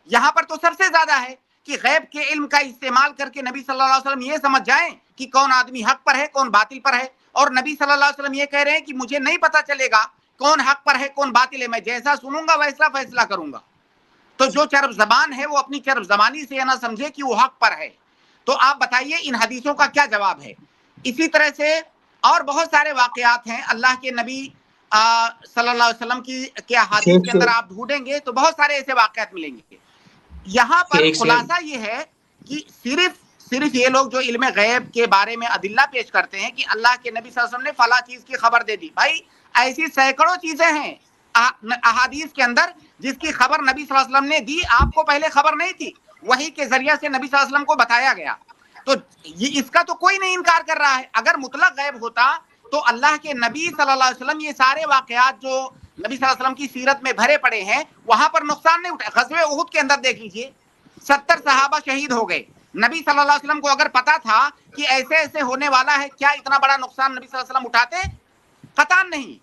یہاں پر تو سب سے زیادہ ہے کہ غیب کے علم کا استعمال کر کے نبی صلی اللہ علیہ وسلم یہ سمجھ جائیں کہ کون آدمی حق پر ہے کون باطل پر ہے. اور نبی صلی اللہ علیہ وسلم یہ کہہ رہے ہیں کہ مجھے نہیں پتا چلے گا کون حق پر ہے کون باطل ہے, میں جیسا سنوں گا ویسا فیصلہ کروں گا. تو جو چرب زبان ہے وہ اپنی چرب زبانی سے یہ نہ سمجھے کہ وہ حق پر ہے. تو آپ بتائیے ان حدیثوں کا کیا جواب ہے؟ اسی طرح سے اور بہت سارے واقعات ہیں اللہ کے نبی صلی اللہ علیہ وسلم کی احادیث کے اندر آپ ڈھونڈیں گے تو بہت سارے ایسے واقعات ملیں گے. یہاں پر خلاصہ یہ ہے کہ صرف یہ لوگ جو علم غیب کے بارے میں ادلہ پیش کرتے ہیں کہ اللہ کے نبی صلی اللہ علیہ وسلم نے فلاں چیز کی خبر دے دی, بھائی ایسی سینکڑوں چیزیں ہیں احادیث کے اندر جس کی خبر نبی صلی اللہ علیہ وسلم نے دی, آپ کو پہلے خبر نہیں تھی, وحی کے ذریعے سے نبی صلی اللہ علیہ وسلم کو بتایا گیا. تو اس کا تو کوئی نہیں انکار کر رہا ہے. اگر مطلق غیب ہوتا تو اللہ کے نبی صلی اللہ علیہ وسلم یہ سارے واقعات جو نبی صلی اللہ علیہ وسلم کی سیرت میں بھرے پڑے ہیں وہاں پر نقصان نہیں اٹھا. غزوہ احد کے اندر دیکھ لیجئے 70 صحابہ شہید ہو گئے. نبی صلی اللہ علیہ وسلم کو اگر پتا تھا کہ ایسے ایسے ہونے والا ہے, کیا اتنا بڑا نقصان نبی صلی اللہ علیہ وسلم اٹھاتے؟ قطعاً نہیں.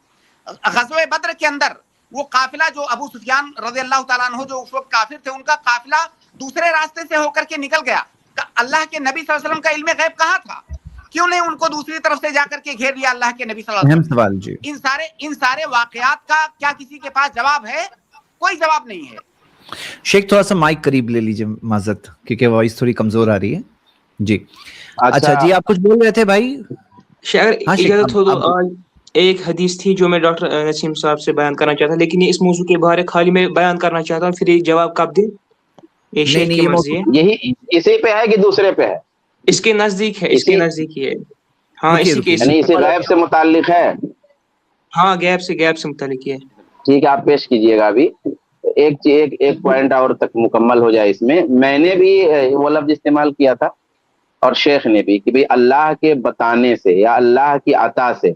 غزوہ بدر کے اندر وہ قافلہ جو ابو سفیان رضی اللہ تعالیٰ عنہ جو اس وقت کافر تھے, ان کا قافلہ دوسرے راستے سے ہو کر کے نکل گیا. اللہ کے نبی صلی اللہ علیہ وسلم کا علم غیب کہاں تھا؟ کیوں نہیں ان کو دوسری طرف سے جا کر کے گھیر لیا اللہ کے نبی صلی اللہ علیہ وسلم؟ سوال جی. ان سارے واقعات کا کیا کسی کے پاس جواب ہے؟ کوئی جواب نہیں ہے. شیخ تھوڑا سا مائک قریب لے لیجیے معذرت, کیونکہ وائس تھوڑی کمزور آ رہی ہے جی. اچھا جی, آپ کچھ بول رہے تھے بھائی؟ اجازت ہو تو آج ایک حدیث تھی جو میں ڈاکٹر نسیم صاحب سے بیان کرنا چاہتا, لیکن یہ اس موضوع کے بارے خالی میں بیان کرنا چاہتا ہوں, پھر یہ جواب کب دیں؟ یہی اسی پہ ہے کہ دوسرے پہ ہے؟ اس کے نزدیک ہے, اس کے نزدیک ہی ہے. ہاں اسی کے, یعنی اسی غیب سے متعلق ہے. ہاں غیب سے متعلق ہے. ٹھیک ہے, آپ پیش کیجئے گا. ابھی ایک پوائنٹ اور تک مکمل ہو جائے. اس میں نے بھی وہ لفظ استعمال کیا تھا اور شیخ نے بھی کہ بھئی اللہ کے بتانے سے یا اللہ کی عطا سے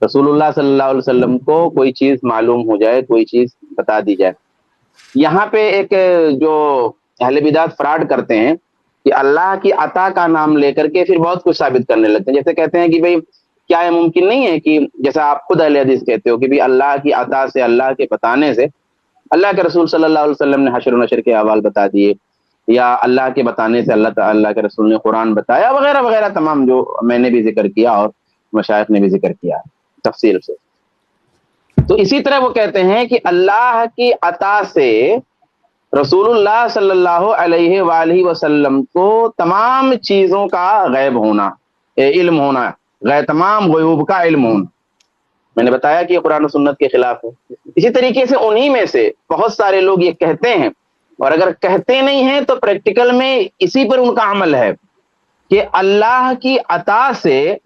رسول اللہ صلی اللہ علیہ وسلم کو کوئی چیز معلوم ہو جائے, کوئی چیز بتا دی جائے. یہاں پہ ایک جو اہل بدعت فراڈ کرتے ہیں کہ اللہ کی عطا کا نام لے کر کے پھر بہت کچھ ثابت کرنے لگتے ہیں. جیسے کہتے ہیں کہ بھئی کیا یہ ممکن نہیں ہے کہ جیسا آپ خود اہل حدیث کہتے ہو کہ بھی اللہ کی عطا سے، اللہ کے بتانے سے، اللہ کے رسول صلی اللہ علیہ وسلم نے حشر و نشر کے احوال بتا دیے، یا اللہ کے بتانے سے اللہ کے رسول نے قرآن بتایا، وغیرہ وغیرہ تمام جو میں نے بھی ذکر کیا اور مشائخ نے بھی ذکر کیا تفصیل سے. تو اسی طرح وہ کہتے ہیں کہ اللہ کی عطا سے رسول اللہ صلی اللہ علیہ وآلہ وسلم کو تمام چیزوں کا غیب ہونا، علم ہونا، تمام غیوب کا علم ہونا. میں نے بتایا کہ یہ قرآن و سنت کے خلاف ہے. اسی طریقے سے انہی میں سے بہت سارے لوگ یہ کہتے ہیں، اور اگر کہتے نہیں ہیں تو پریکٹیکل میں اسی پر ان کا عمل ہے کہ اللہ کی عطا سے،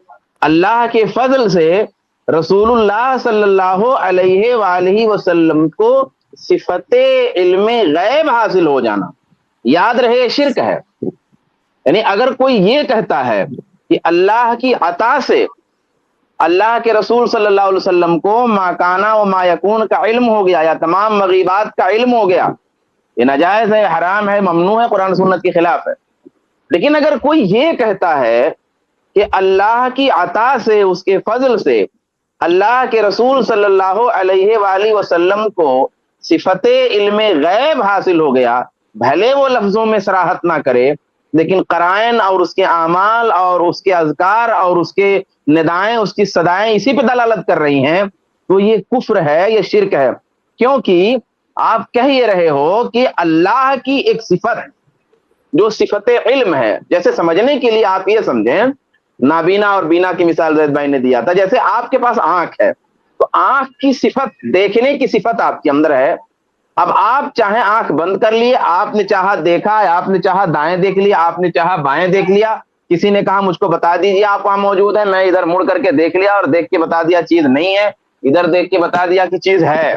اللہ کے فضل سے رسول اللہ صلی اللہ علیہ وآلہ وسلم کو صفت علم غیب حاصل ہو جانا. یاد رہے شرک ہے. یعنی اگر کوئی یہ کہتا ہے کہ اللہ کی عطا سے اللہ کے رسول صلی اللہ علیہ وسلم کو ما کانا و ما یکون کا علم ہو گیا، یا تمام مغیبات کا علم ہو گیا، یہ ناجائز ہے، حرام ہے، ممنوع ہے، قرآن سنت کے خلاف ہے. لیکن اگر کوئی یہ کہتا ہے کہ اللہ کی عطا سے، اس کے فضل سے اللہ کے رسول صلی اللہ علیہ وآلہ وسلم کو صفت علم غیب حاصل ہو گیا، بھلے وہ لفظوں میں صراحت نہ کرے، لیکن قرائن اور اس کے اعمال اور اس کے اذکار اور اس کے ندائیں، اس کی صدائیں اسی پہ دلالت کر رہی ہیں، تو یہ کفر ہے، یہ شرک ہے. کیونکہ آپ کہہ یہ رہے ہو کہ اللہ کی ایک صفت جو صفت علم ہے. جیسے سمجھنے کے لیے آپ یہ سمجھیں، نابینا اور بینا کی مثال زید بھائی نے دیا تھا. جیسے آپ کے پاس آنکھ ہے، تو آنکھ کی صفت، دیکھنے کی صفت آپ کے اندر ہے. اب آپ چاہیں آنکھ بند کر لیے، آپ نے چاہا دیکھا، آپ نے چاہا دائیں دیکھ لیا، آپ نے چاہا بائیں دیکھ لیا، کسی نے کہا مجھ کو بتا دیجیے آپ وہاں موجود ہیں، میں ادھر مڑ کر کے دیکھ لیا اور دیکھ کے بتا دیا چیز نہیں ہے، ادھر دیکھ کے بتا دیا کہ چیز ہے.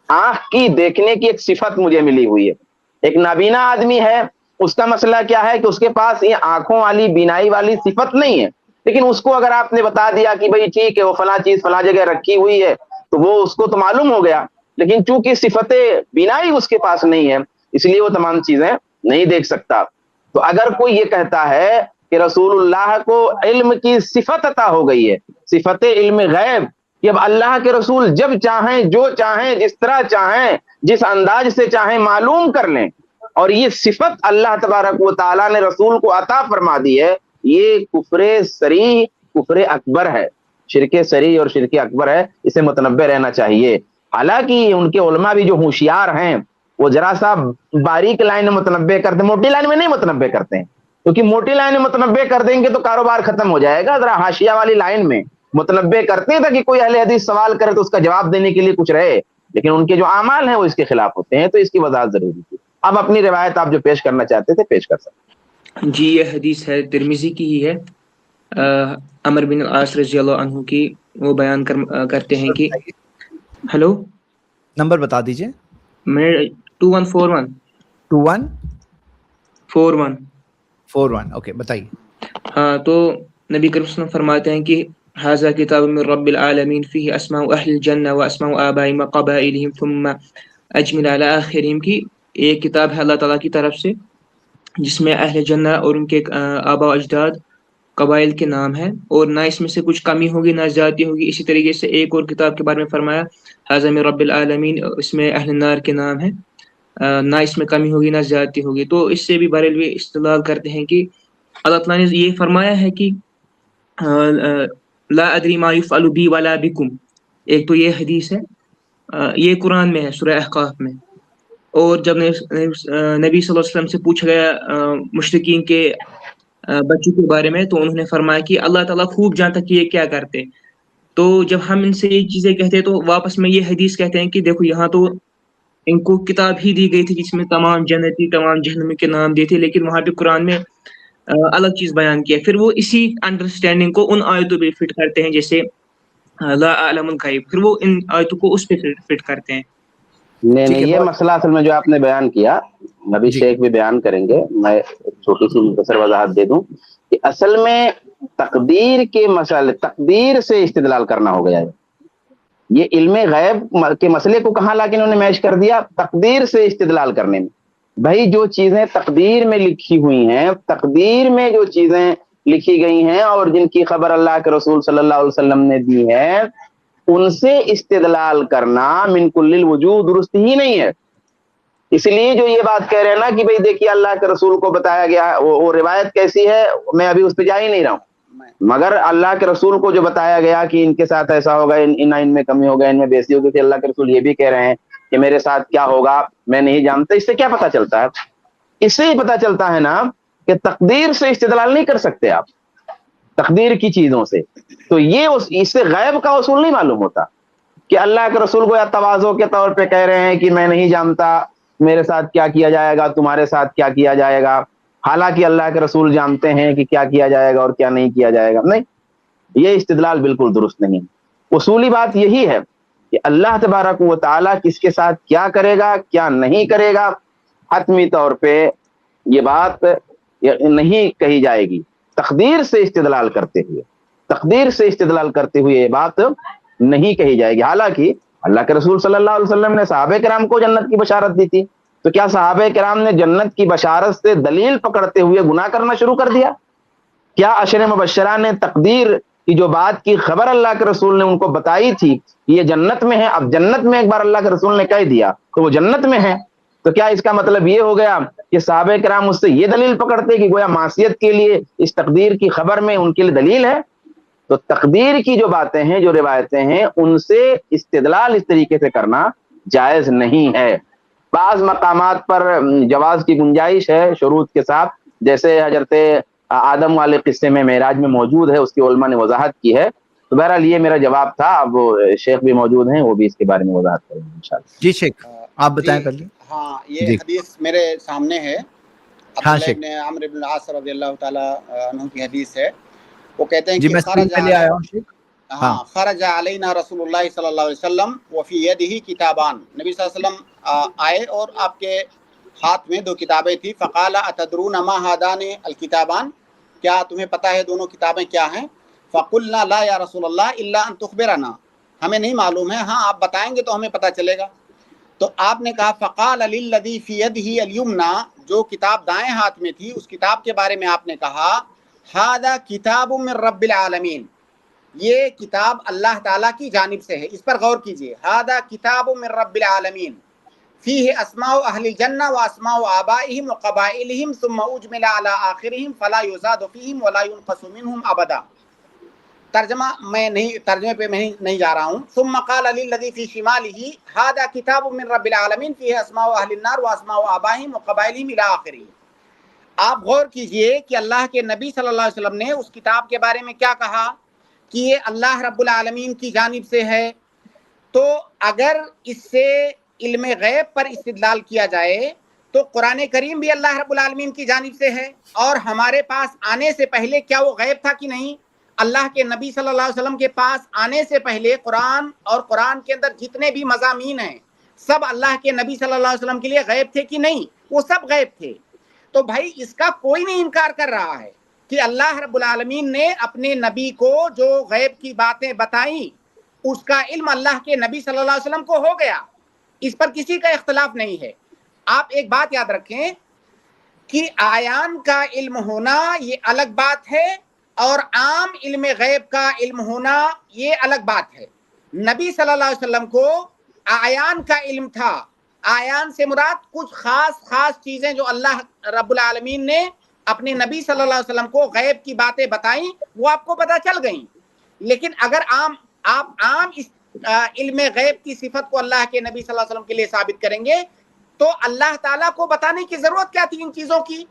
آنکھ کی دیکھنے کی ایک صفت مجھے ملی ہوئی ہے. ایک نابینا آدمی ہے، اس کا مسئلہ کیا ہے کہ اس کے پاس یہ آنکھوں والی، بینائی والی صفت نہیں ہے، لیکن اس کو اگر آپ نے بتا دیا کہ بھئی ٹھیک ہے وہ فلاں چیز فلاں جگہ رکھی ہوئی ہے، تو وہ اس کو تو معلوم ہو گیا. لیکن چونکہ صفت بینائی اس کے پاس نہیں ہے، اس لیے وہ تمام چیزیں نہیں دیکھ سکتا. تو اگر کوئی یہ کہتا ہے کہ رسول اللہ کو علم کی صفت عطا ہو گئی ہے، صفت علم غیب، کہ اب اللہ کے رسول جب چاہیں، جو چاہیں، جس طرح چاہیں، جس انداز سے چاہیں معلوم کر لیں، اور یہ صفت اللہ تبارک و تعالیٰ نے رسول کو عطا فرما دی ہے، یہ کفر صریح، کفر اکبر ہے، شرک صریح اور شرک اکبر ہے. اسے متنبہ رہنا چاہیے. حالانکہ ان کے علماء بھی جو ہوشیار ہیں وہ ذرا سا باریک لائن میں متنبہ کرتے ہیں، موٹی لائن میں نہیں متنبہ کرتے ہیں، کیونکہ موٹی لائن میں متنبہ کر دیں گے تو کاروبار ختم ہو جائے گا. ذرا حاشیہ والی لائن میں متنبہ کرتے ہیں تاکہ کوئی اہل حدیث سوال کرے تو اس کا جواب دینے کے لیے کچھ رہے، لیکن ان کے جو اعمال ہیں وہ اس کے خلاف ہوتے ہیں. تو اس کی وضاحت ضروری تھی. اب اپنی روایت آپ جو پیش کرنا چاہتے تھے پیش کر سکتے. جی، یہ حدیث ہے ترمذی کی ہی ہے، عمر بن العاص رضی اللہ عنہ کی. وہ بیان کرتے ہیں کہ ہلو، نمبر بتا دیجئے. میں 2141 2141 اوکے بتائیے. ہاں، تو نبی کریم صلی اللہ علیہ وسلم فرماتے ہیں کہ ھذا کتاب من رب العالمین فیہ اسماء اہل الجنہ و اسماء آبائہم و قبائلہم ثم اجمل علی آخرہم، کی ایک کتاب ہے اللہ تعالیٰ کی طرف سے جس میں اہل جنہ اور ان کے آبا و اجداد، قبائل کے نام ہیں، اور نہ اس میں سے کچھ کمی ہوگی نہ زیادتی ہوگی. اسی طریقے سے ایک اور کتاب کے بارے میں فرمایا ھذا من رب العالمین، اس میں اہل نار کے نام ہیں، نہ اس میں کمی ہوگی نہ زیادتی ہوگی. تو اس سے بھی بریلوی استدلال کرتے ہیں کہ اللہ تعالیٰ نے یہ فرمایا ہے کہ لا ادری ما یفعل بی ولا بکم. ایک تو یہ حدیث ہے، یہ قرآن میں ہے سورہ احقاف میں. اور جب نبی صلی اللہ علیہ وسلم سے پوچھا گیا مشرکین کے بچوں کے بارے میں، تو انہوں نے فرمایا کہ اللہ تعالیٰ خوب جانتا کہ یہ کیا کرتے. تو جب ہم ان سے یہ چیزیں کہتے ہیں تو واپس میں یہ حدیث کہتے ہیں کہ دیکھو یہاں تو ان کو کتاب ہی دی گئی تھی جس میں تمام جنتی، تمام جہنمی کے نام دیے تھے، لیکن وہاں پہ قرآن میں الگ چیز بیان کیا. پھر وہ اسی انڈرسٹینڈنگ کو ان آیتوں پہ فٹ کرتے ہیں، جیسے لا اعلم الغیب، پھر وہ ان آیتوں کو اس پہ فٹ کرتے ہیں. نہیں، یہ مسئلہ اصل میں جو آپ نے بیان کیا، نبی شیخ بھی بیان کریں گے، میں چھوٹی سی مختصر وضاحت دے دوں کہ اصل میں تقدیر کے مسئلے، تقدیر سے استدلال کرنا ہو گیا ہے. یہ علم غیب کے مسئلے کو کہاں لا کے انہوں نے میش کر دیا؟ تقدیر سے استدلال کرنے میں. بھائی جو چیزیں تقدیر میں لکھی ہوئی ہیں، تقدیر میں جو چیزیں لکھی گئی ہیں اور جن کی خبر اللہ کے رسول صلی اللہ علیہ وسلم نے دی ہے، ان سے استدلال کرنا من کل الوجوہ درست ہی نہیں ہے. اس لیے جو یہ بات کہہ رہے ہیں نا کہ بھئی دیکھیے اللہ کے رسول کو بتایا گیا، وہ روایت کیسی ہے میں ابھی اس پہ جا ہی نہیں رہا ہوں، مگر اللہ کے رسول کو جو بتایا گیا کہ ان کے ساتھ ایسا ہوگا، ان میں کمی ہوگا، ان میں بیسی ہوگی، کہ اللہ کے رسول یہ بھی کہہ رہے ہیں کہ میرے ساتھ کیا ہوگا میں نہیں جانتا. اس سے کیا پتہ چلتا ہے؟ اس سے ہی پتہ چلتا ہے نا کہ تقدیر سے استدلال نہیں کر سکتے آپ، تقدیر کی چیزوں سے. تو یہ اس سے غیب کا اصول نہیں معلوم ہوتا کہ اللہ کے رسول کو یا تواضع کے طور پہ کہہ رہے ہیں کہ میں نہیں جانتا میرے ساتھ کیا کیا جائے گا، تمہارے ساتھ کیا کیا جائے گا، حالانکہ اللہ کے رسول جانتے ہیں کہ کیا کیا جائے گا اور کیا نہیں کیا جائے گا. نہیں، یہ استدلال بالکل درست نہیں. اصولی بات یہی ہے کہ اللہ تبارک و تعالیٰ کس کے ساتھ کیا کرے گا کیا نہیں کرے گا، حتمی طور پہ یہ بات نہیں کہی جائے گی. تقدیر سے استدلال کرتے ہوئے یہ بات نہیں کہی جائے گی. حالانکہ اللہ کے رسول صلی اللہ علیہ وسلم نے صحابہ کرام کو جنت کی بشارت دی تھی، تو کیا صحابہ کرام نے جنت کی بشارت سے دلیل پکڑتے ہوئے گناہ کرنا شروع کر دیا؟ کیا عشر مبشرہ نے تقدیر کی جو بات کی خبر اللہ کے رسول نے ان کو بتائی تھی یہ جنت میں ہے، اب جنت میں ایک بار اللہ کے رسول نے کہہ دیا تو وہ جنت میں ہے، تو کیا اس کا مطلب یہ ہو گیا کہ صحابہ کرام اس سے یہ دلیل پکڑتے کہ گویا معصیت کے لیے اس تقدیر کی خبر میں ان کے لیے دلیل ہے؟ تو تقدیر کی جو باتیں ہیں، جو روایتیں ہیں، ان سے استدلال اس طریقے سے کرنا جائز نہیں ہے. بعض مقامات پر جواز کی گنجائش ہے شروط کے ساتھ، جیسے حضرت آدم والے قصے میں معراج میں موجود ہے، اس کی علماء نے وضاحت کی ہے. تو بہرحال یہ میرا جواب تھا. اب وہ شیخ بھی موجود ہیں، وہ بھی اس کے بارے میں وضاحت کریں گے انشاءاللہ. جی شیخ آپ بتائیں پہلے. ہاں، یہ حدیث میرے سامنے ہے، ہاں عبداللہ ابن عمرو بن العاص رضی اللہ تعالی عنہ کی حدیث ہے. وہ کہتے ہیں کہ خرج علینا رسول اللہ صلی اللہ علیہ وسلم وفی یدہ کتابان، نبی صلی اللہ علیہ وسلم آئے اور آپ کے ہاتھ میں دو کتابیں تھی. فقال اتدرون ما هذان الکتابان، کیا تمہیں پتہ ہے دونوں کتابیں کیا ہیں؟ فقلنا لا یا رسول اللہ الا ان تخبرنا، ہمیں نہیں معلوم ہے، ہاں آپ بتائیں گے تو ہمیں پتہ چلے گا. تو آپ نے کہا فقال للذی فی یدہ الیمنا، جو کتاب دائیں ہاتھ میں تھی اس کتاب کے بارے میں آپ نے کہا ھذا کتاب من رب العالمین، یہ کتاب اللہ تعالیٰ کی جانب سے ہے. اس پر غور کیجئے، ھذا کتاب من رب العالمین فیہ اسماء اہل الجنہ و اسماء آبائہم و قبائلہم ثم اجمل علی آخرہم فلا یزاد فیہم ولا ینقص منہم ابدا. ترجمے پہ میں نہیں جا رہا ہوں. ثم قال للذی فی شمالہ ھذا کتاب من رب العالمین فیہ اسماء اہل النار و اسماء آبائہم و قبائلہم الی آخرہ. آپ غور کیجئے کہ اللہ کے نبی صلی اللہ علیہ وسلم نے اس کتاب کے بارے میں کیا کہا کہ یہ اللہ رب العالمین کی جانب سے ہے. تو اگر اس سے علم غیب پر استدلال کیا جائے تو قرآن کریم بھی اللہ رب العالمین کی جانب سے ہے، اور ہمارے پاس آنے سے پہلے کیا وہ غیب تھا کہ نہیں؟ اللہ کے نبی صلی اللہ علیہ وسلم کے پاس آنے سے پہلے قرآن اور قرآن کے اندر جتنے بھی مضامین ہیں سب اللہ کے نبی صلی اللہ علیہ وسلم کے لیے غیب تھے کہ نہیں؟ وہ سب غیب تھے. تو بھائی اس کا کوئی نہیں انکار کر رہا ہے کہ اللہ رب العالمین نے اپنے نبی کو جو غیب کی باتیں بتائیں اس کا علم اللہ کے نبی صلی اللہ علیہ وسلم کو ہو گیا، اس پر کسی کا اختلاف نہیں ہے. آپ ایک بات یاد رکھیں کہ آیان کا علم ہونا یہ الگ بات ہے اور عام علم غیب کا علم ہونا یہ الگ بات ہے. نبی صلی اللہ علیہ وسلم کو آیان کا علم تھا. آیان سے مراد کچھ خاص چیزیں جو اللہ رب العالمین نے اپنے نبی صلی اللہ علیہ وسلم کو غیب کی باتیں بتائیں وہ آپ کو پتہ چل گئیں. لیکن اگر آپ عام اس علم غیب کی صفت کو اللہ کے نبی صلی اللہ علیہ وسلم کے لیے ثابت کریں گے تو اللہ تعالیٰ کو بتانے کی ضرورت کیا تھی ان چیزوں کی؟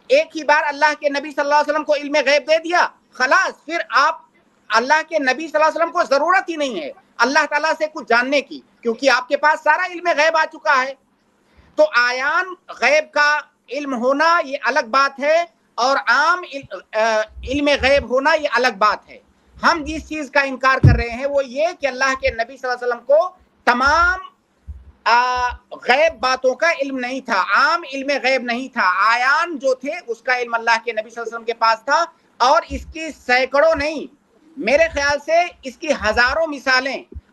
ایک ہی بار اللہ کے نبی صلی اللہ علیہ وسلم کو علم غیب دے دیا، خلاص پھر آپ اللہ کے نبی صلی اللہ علیہ وسلم کو ضرورت ہی نہیں ہے اللہ تعالیٰ سے کچھ جاننے کی، کیونکہ آپ کے پاس سارا علم غیب آ چکا ہے. تو آیان غیب کا علم ہونا یہ الگ بات ہے اور عام علم غیب ہونا یہ الگ بات ہے. ہم جس چیز کا انکار کر رہے ہیں وہ یہ کہ اللہ کے نبی صلی اللہ علیہ وسلم کو تمام غیب باتوں کا علم نہیں تھا، عام علم غیب نہیں تھا. آیان جو تھے اس کا علم اللہ کے نبی صلی اللہ علیہ وسلم کے پاس تھا، اور اس کی سینکڑوں نہیں، میرے خیال سے اس کی ہزاروں مثالیں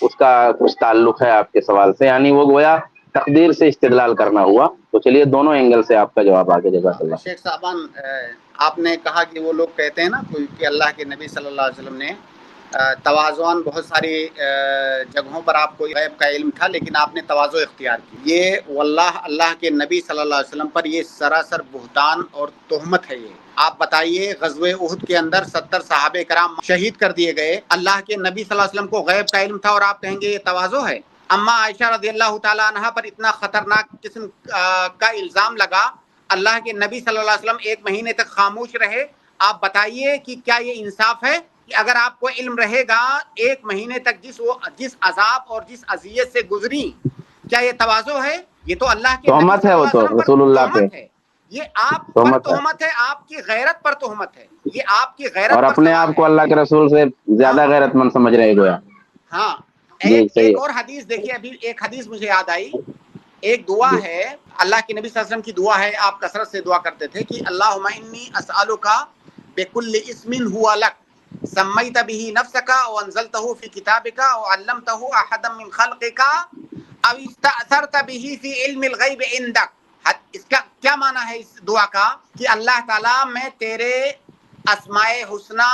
اس کا کچھ تعلق ہے آپ کے سوال سے، یعنی وہ گویا تقدیر سے استدلال کرنا ہوا. تو چلیے دونوں اینگل سے آپ کا جواب آگے. جزاک اللہ. شیخ صاحبان، آپ نے کہا کہ وہ لوگ کہتے ہیں نا کہ اللہ کے نبی صلی اللہ علیہ وسلم نے تواضعاً بہت ساری جگہوں پر آپ کو غیب کا علم تھا لیکن آپ نے تواضع اختیار کی. یہ واللہ اللہ کے نبی صلی اللہ علیہ وسلم پر یہ سراسر بہتان اور تہمت ہے. یہ آپ بتائیے، غزوہ احد کے اندر 70 صحابہ کرام شہید کر دیے گئے. اللہ کے نبی صلی اللہ علیہ وسلم کو غیب کا علم تھا اور آپ کہیں گے یہ تواضع ہے؟ اما عائشہ رضی اللہ تعالیٰ عنہا پر اتنا خطرناک قسم کا الزام لگا، اللہ کے نبی صلی اللہ علیہ وسلم 1 مہینے تک خاموش رہے. آپ بتائیے کہ کیا یہ انصاف ہے کہ اگر آپ کو علم رہے گا 1 مہینے تک جس عذاب اور جس اذیت سے گزری، کیا یہ تواضع ہے؟ یہ تو اللہ کے نبی تہمت صلی ہے، وہ اللہ تو علیہ وسلم پر رسول اللہ تہمت پہ ہے. یہ آپ پر تہمت ہے، آپ کی غیرت پر تہمت ہے. یہ آپ کی غیرت اور پر اپنے سوال آپ کو ہے. اللہ کے رسول سے زیادہ غیرت مند سمجھ رہے گویا. ہاں، جی صحیح ایک ہے. اور حدیث دیکھیے، ابھی ایک حدیث مجھے یاد آئی. ایک دعا ہے اللہ کے نبی صلی اللہ علیہ وسلم کی دعا ہے، آپ کثرت سے دعا کرتے تھے کہ اللہم انی اسألک بکل اسم ہوا لک سمیت به نفسک او انزلتہ فی کتابک او علمتہ احدا من خلقک او استأثرت به فی علم الغیب عندک. اس کا کیا معنی ہے اس دعا کا؟ کہ اللہ تعالیٰ میں تیرے اسماء حسنہ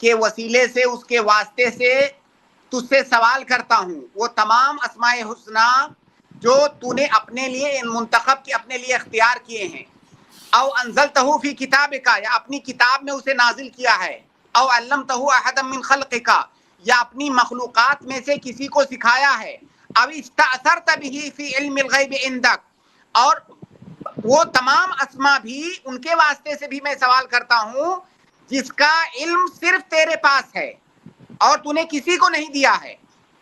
کے وسیلے سے، اس کے واسطے سے تجھ سے سوال کرتا ہوں وہ تمام اسماء حسنہ جو تو نے اپنے لیے منتخب کی، اپنے لیے اختیار کیے ہیں. او انزلتہ فی کتابک، یا اپنی کتاب میں اسے نازل کیا ہے. او علمتہ احدا من خلقک، یا اپنی مخلوقات میں سے کسی کو سکھایا ہے. او استأثرت به فی علم الغیب عندک، اور وہ تمام اسما بھی ان کے واسطے سے بھی میں سوال کرتا ہوں جس کا علم صرف تیرے پاس ہے اور تو نے کسی کو نہیں دیا ہے.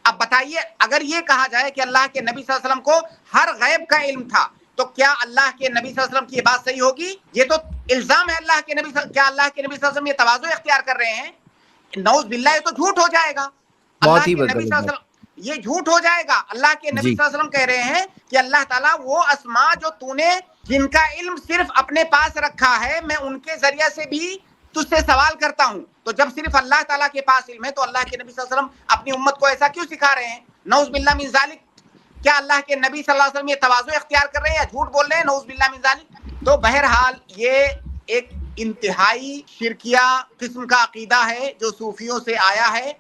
اب بتائیے، اگر یہ کہا جائے کہ اللہ کے نبی صلی اللہ علیہ وسلم کو ہر غیب کا علم تھا تو کیا اللہ کے نبی صلی اللہ علیہ وسلم کی یہ بات صحیح ہوگی؟ یہ تو الزام ہے اللہ کے نبی. کیا اللہ کے نبی صلی اللہ علیہ وسلم یہ تواضع اختیار کر رہے ہیں؟ نعوذ باللہ، یہ تو جھوٹ ہو جائے گا. اللہ کے نبی صلی اللہ علیہ وسلم یہ جھوٹ ہو جائے گا. اللہ کے نبی صلی اللہ علیہ وسلم کہہ رہے ہیں کہ اللہ تعالیٰ وہ اسماء جو تو نے جن کا علم صرف اپنے پاس رکھا ہے، میں ان کے ذریعے سے بھی تجھ سے سوال کرتا ہوں. تو جب صرف اللہ تعالیٰ کے پاس علم ہے تو اللہ کے نبی صلی اللہ علیہ وسلم اپنی امت کو ایسا کیوں سکھا رہے ہیں؟ نعوذ باللہ من ذالک. کیا اللہ کے نبی صلی اللہ علیہ وسلم یہ تواضع اختیار کر رہے ہیں یا جھوٹ بول رہے ہیں؟ نعوذ باللہ من ذالک. تو بہرحال یہ ایک انتہائی شرکیہ قسم کا عقیدہ ہے جو صوفیوں سے آیا ہے.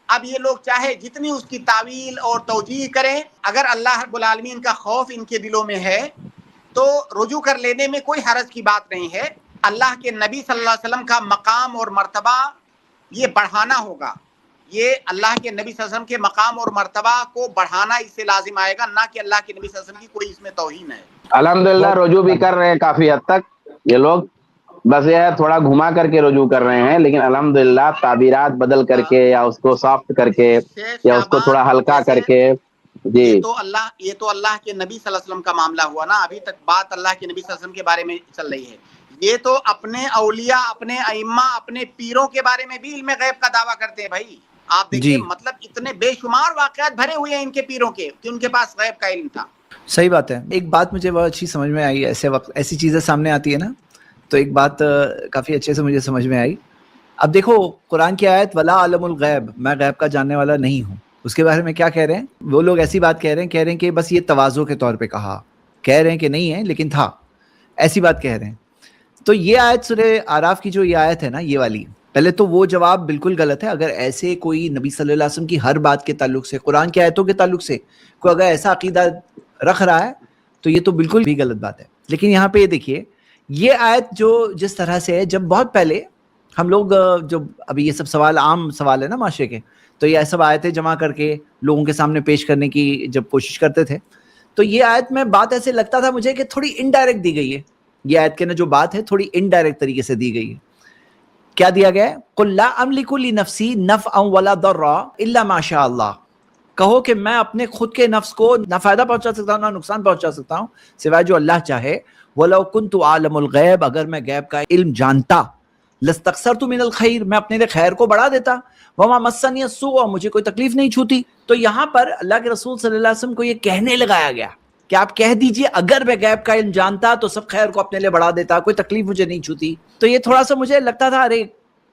اب یہ لوگ چاہے جتنی اس کی تعویل اور توجیہ کریں، اگر اللہ رب العالمین کا خوف ان کے دلوں میں ہے تو رجوع کر لینے میں کوئی حرج کی بات نہیں ہے. اللہ کے نبی صلی اللہ علیہ وسلم کا مقام اور مرتبہ یہ بڑھانا ہوگا. یہ اللہ کے نبی صلی اللہ علیہ وسلم کے مقام اور مرتبہ کو بڑھانا اس سے لازم آئے گا، نہ کہ اللہ کے نبی صلی اللہ علیہ وسلم کی کوئی اس میں توہین ہے. الحمدللہ رجوع بھی کر رہے ہیں کافی حد تک یہ لوگ، بس یہ ہے تھوڑا گھما کر کے رجوع کر رہے ہیں، لیکن الحمدللہ تعبیرات بدل کر کے یا اس کو سافٹ کر کے یا اس کو تھوڑا ہلکا کر کے. جی، یہ تو اللہ کے نبی صلی اللہ علیہ وسلم کا معاملہ ہوا نا. ابھی تک بات اللہ کے نبی صلی اللہ علیہ وسلم کے بارے میں چل رہی ہے. یہ تو اپنے اولیاء، اپنے ائمہ، اپنے پیروں کے بارے میں بھی علم غیب کا دعویٰ کرتے ہیں. بھائی آپ دیکھیے، مطلب اتنے بے شمار واقعات بھرے ہوئے ہیں ان کے پیروں کے کہ ان کے پاس غیب کا علم تھا. صحیح بات ہے. ایک بات مجھے بہت اچھی سمجھ میں آئی، ایسے وقت ایسی چیزیں سامنے آتی ہے نا تو ایک بات کافی اچھے سے مجھے سمجھ میں آئی. اب دیکھو قرآن کی آیت ولا عالم الغیب، میں غیب کا جاننے والا نہیں ہوں، اس کے بارے میں کیا کہہ رہے ہیں وہ لوگ؟ ایسی بات کہہ رہے ہیں کہ بس یہ تواضع کے طور پہ کہہ رہے ہیں کہ نہیں ہے لیکن تھا، ایسی بات کہہ رہے ہیں. تو یہ آیت سورہ اعراف کی جو یہ آیت ہے نا، یہ والی، پہلے تو وہ جواب بالکل غلط ہے. اگر ایسے کوئی نبی صلی اللہ علیہ وسلم کی ہر بات کے تعلق سے، قرآن کی آیتوں کے تعلق سے کوئی اگر ایسا عقیدہ رکھ رہا ہے تو یہ تو بالکل بھی غلط بات ہے. لیکن یہاں پہ یہ دیکھیے، یہ آیت جو جس طرح سے ہے، جب بہت پہلے ہم لوگ جو ابھی یہ سب سوال عام سوال ہے نا معاشرے کے، تو یہ سب آیتیں جمع کر کے لوگوں کے سامنے پیش کرنے کی جب کوشش کرتے تھے تو یہ آیت میں بات ایسے لگتا تھا مجھے کہ تھوڑی انڈائریکٹ دی گئی ہے. یہ آیت کے نا جو بات ہے تھوڑی انڈائریکٹ طریقے سے دی گئی ہے. کیا دیا گیا ہے؟ قُلْ لَا أَمْلِكُ لِنَفْسِي نَفْعًا وَلَا ضَرًّا إِلَّا مَا شَاءَ اللَّهُ. کہو کہ میں اپنے خود کے نفس کو نہ فائدہ پہنچا سکتا ہوں نہ نقصان پہنچا سکتا ہوں سوائے جو اللہ چاہے. وَلَوْ كُنْتُ عَالِمُ الْغَيْبِ، اگر میں غیب کا علم جانتا، لَاسْتَكْثَرْتُ مِنَ الْخَيْرِ، میں اپنے لیے خیر کو بڑھا دیتا. وَمَا مَسَّنِيَ السُّوءُ، مجھے کوئی تکلیف نہیں چھوتی. تو یہاں پر اللہ کے رسول صلی اللہ علیہ وسلم کو یہ کہنے لگایا گیا کہ آپ کہہ دیجئے اگر میں غیب کا علم جانتا تو سب خیر کو اپنے لیے بڑھا دیتا، کوئی تکلیف مجھے نہیں چھوتی. تو یہ تھوڑا سا مجھے لگتا تھا ارے